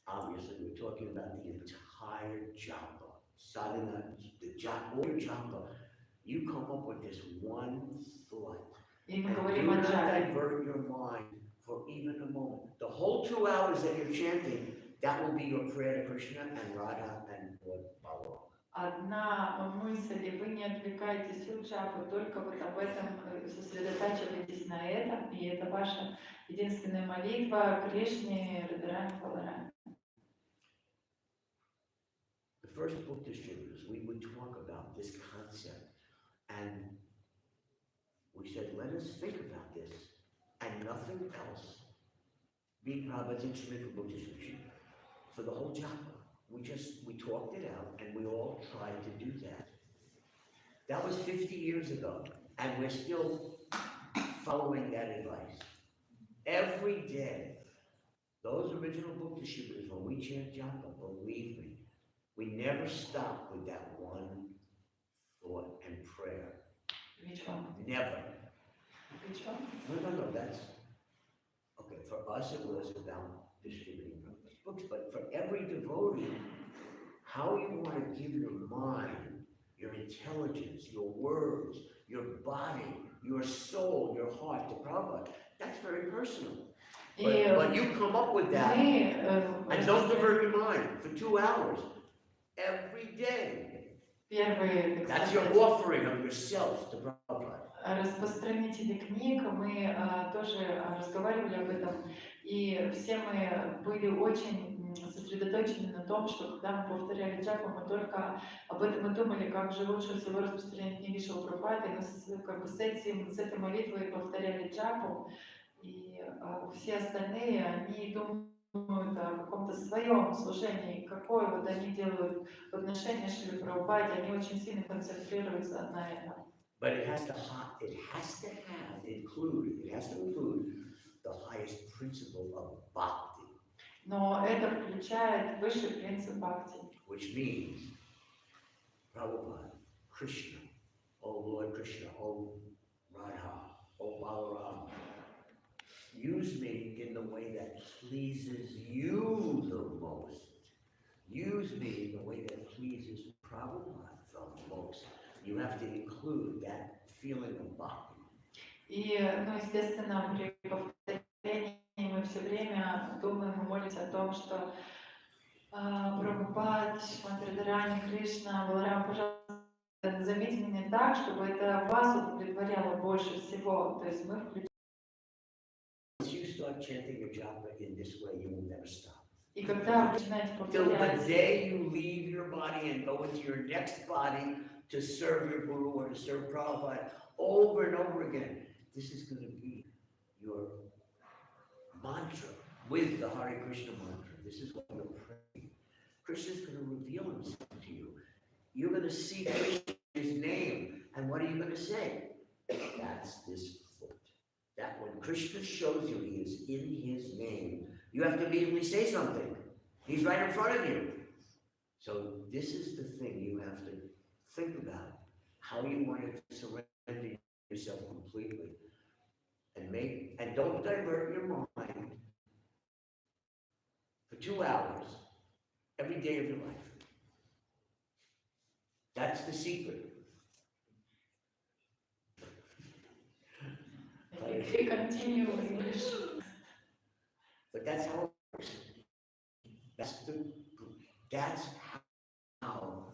Obviously, we're talking about the entire japa. Sadhana, the japa, all japa. You come up with this one thought. И мы And do говорим о not джапе. divert your mind for even a moment. The whole 2 hours that you're chanting, that will be your prayer to Krishna and Radha and Lord Balaram. Одна мысль, и вы не отвлекаетесь от джапы, только вот об этом сосредотачиваетесь на этом, и это ваша единственная молитва Кришне, Радharani, Баларами. The first book distributors, we would talk about this concept, and we said, let us think about this, and nothing else. Be Prabhupada's instrument for book distribution, for the whole japa. We talked it out, and we all tried to do that. That was 50 years ago, and we're still following that advice. Every day, those original book distributors, when we chant japa, believe me, we never stop with that one thought and prayer. Which one? Never. Which one? No, that's, okay, for us it was about distributing books, but for every devotee, how you want to give your mind, your intelligence, your words, your body, your soul, your heart to Prabhupada, that's very personal. But you come up with that, and don't divert your mind for 2 hours, every day. Первые, That's your offering of yourself to Prabhupada. распространители книг, мы тоже разговаривали об этом, и все мы были очень сосредоточены на том, что когда мы повторяли джапу, мы только об этом и думали, как же лучше всего распространять книги Шрилы Прабхупады, и мы как бы с этой молитвой повторяли джапу, и все остальные, они думают о каком-то своем служении, какое вот они делают в отношении Шрилы Прабхупаде, они очень сильно концентрируются на этом. But it has to include the highest principle of bhakti. Но это включает высший принцип бхакти. Which means, Prabhupada, Krishna, O Lord Krishna, O Radha, O Balaram, use me in the way that pleases you the most. Use me in the way that pleases Prabhupada the most. You have to include that feeling of bhakti. И, ну, естественно, при повторении мы все время думаем и молимся о том, что Прабхупад, Шримад Кришна, Баларам, пожалуйста, заметьте меня так, чтобы это вас удовлетворяло больше всего. То есть мы включаем. Once you start chanting your japa in this way, you will never stop. И когда вы начинаете Till the повторять, day you leave your body and go into your next body to serve your guru or to serve Prabhupada over and over again, this is going to be your mantra with the Hare Krishna mantra. This is what you're praying. Krishna is going to reveal himself to you. You're going to see Krishna's name, and what are you going to say? That's this foot. That when Krishna shows you he is in his name, you have to immediately say something. He's right in front of you. So this is the thing you have to think about, how you want to surrender yourself completely. And don't divert your mind for 2 hours every day of your life. That's the secret. if you continue in English. But that's how it works. That's how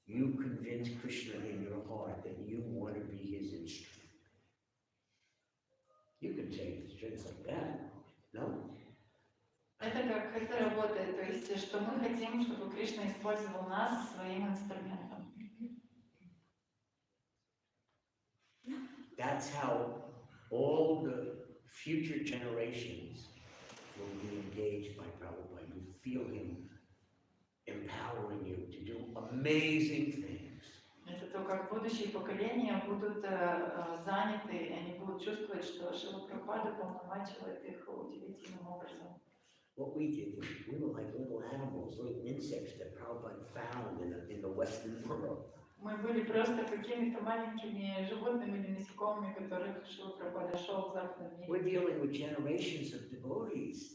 you convince Krishna in your heart that you want to be his instrument. You can say things like that, no? Это как это работает, то есть, что мы хотим, чтобы Кришна использовал нас своим инструментом. That's how all the future generations will be engaged by Prabhupada. You feel him empowering you to do amazing things. Это то, как будущие поколения будут заняты, и они будут чувствовать, что Шрила Прабхупада полномачивает их удивительным образом. What we did, we were like little animals, little insects that Prabhupada found in the Western world. Мы были просто какими-то маленькими животными или насекомыми, которых Шрила Прабхупада нашел в западном We're мире. dealing with generations of devotees.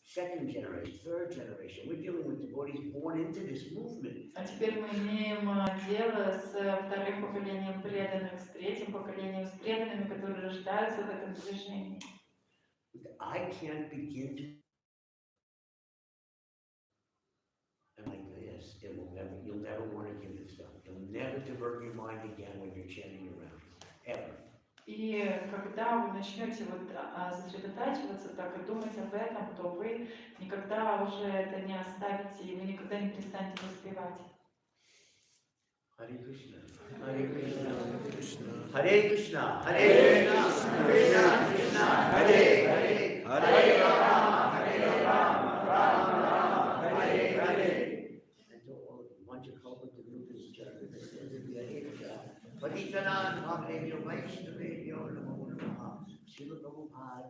Second generation, third generation. We're dealing with devotees born into this movement. А теперь мы имеем дело с вторым поколением преданных, с третьим поколением, с преданными, которые рождаются в этом движении. I can't begin to. And like this, you'll never want to give this up. You'll never divert your mind again when you're chanting around, ever. И когда вы начнете сосредотачиваться так и думать об этом, то вы никогда уже это не оставите, и вы никогда не перестанете воспевать. Hare Krishna, Hare Krishna, Hare Krishna, Hare Krishna, Krishna Krishna, Hare Hare, Hare Rama, Hare Rama, Rama Rama, Hare Hare. And to all of you, once you come with the group is Patitanam Bhakti Vaishnavyo Namo Namaha Srila Prabhupada.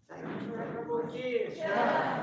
Thank you.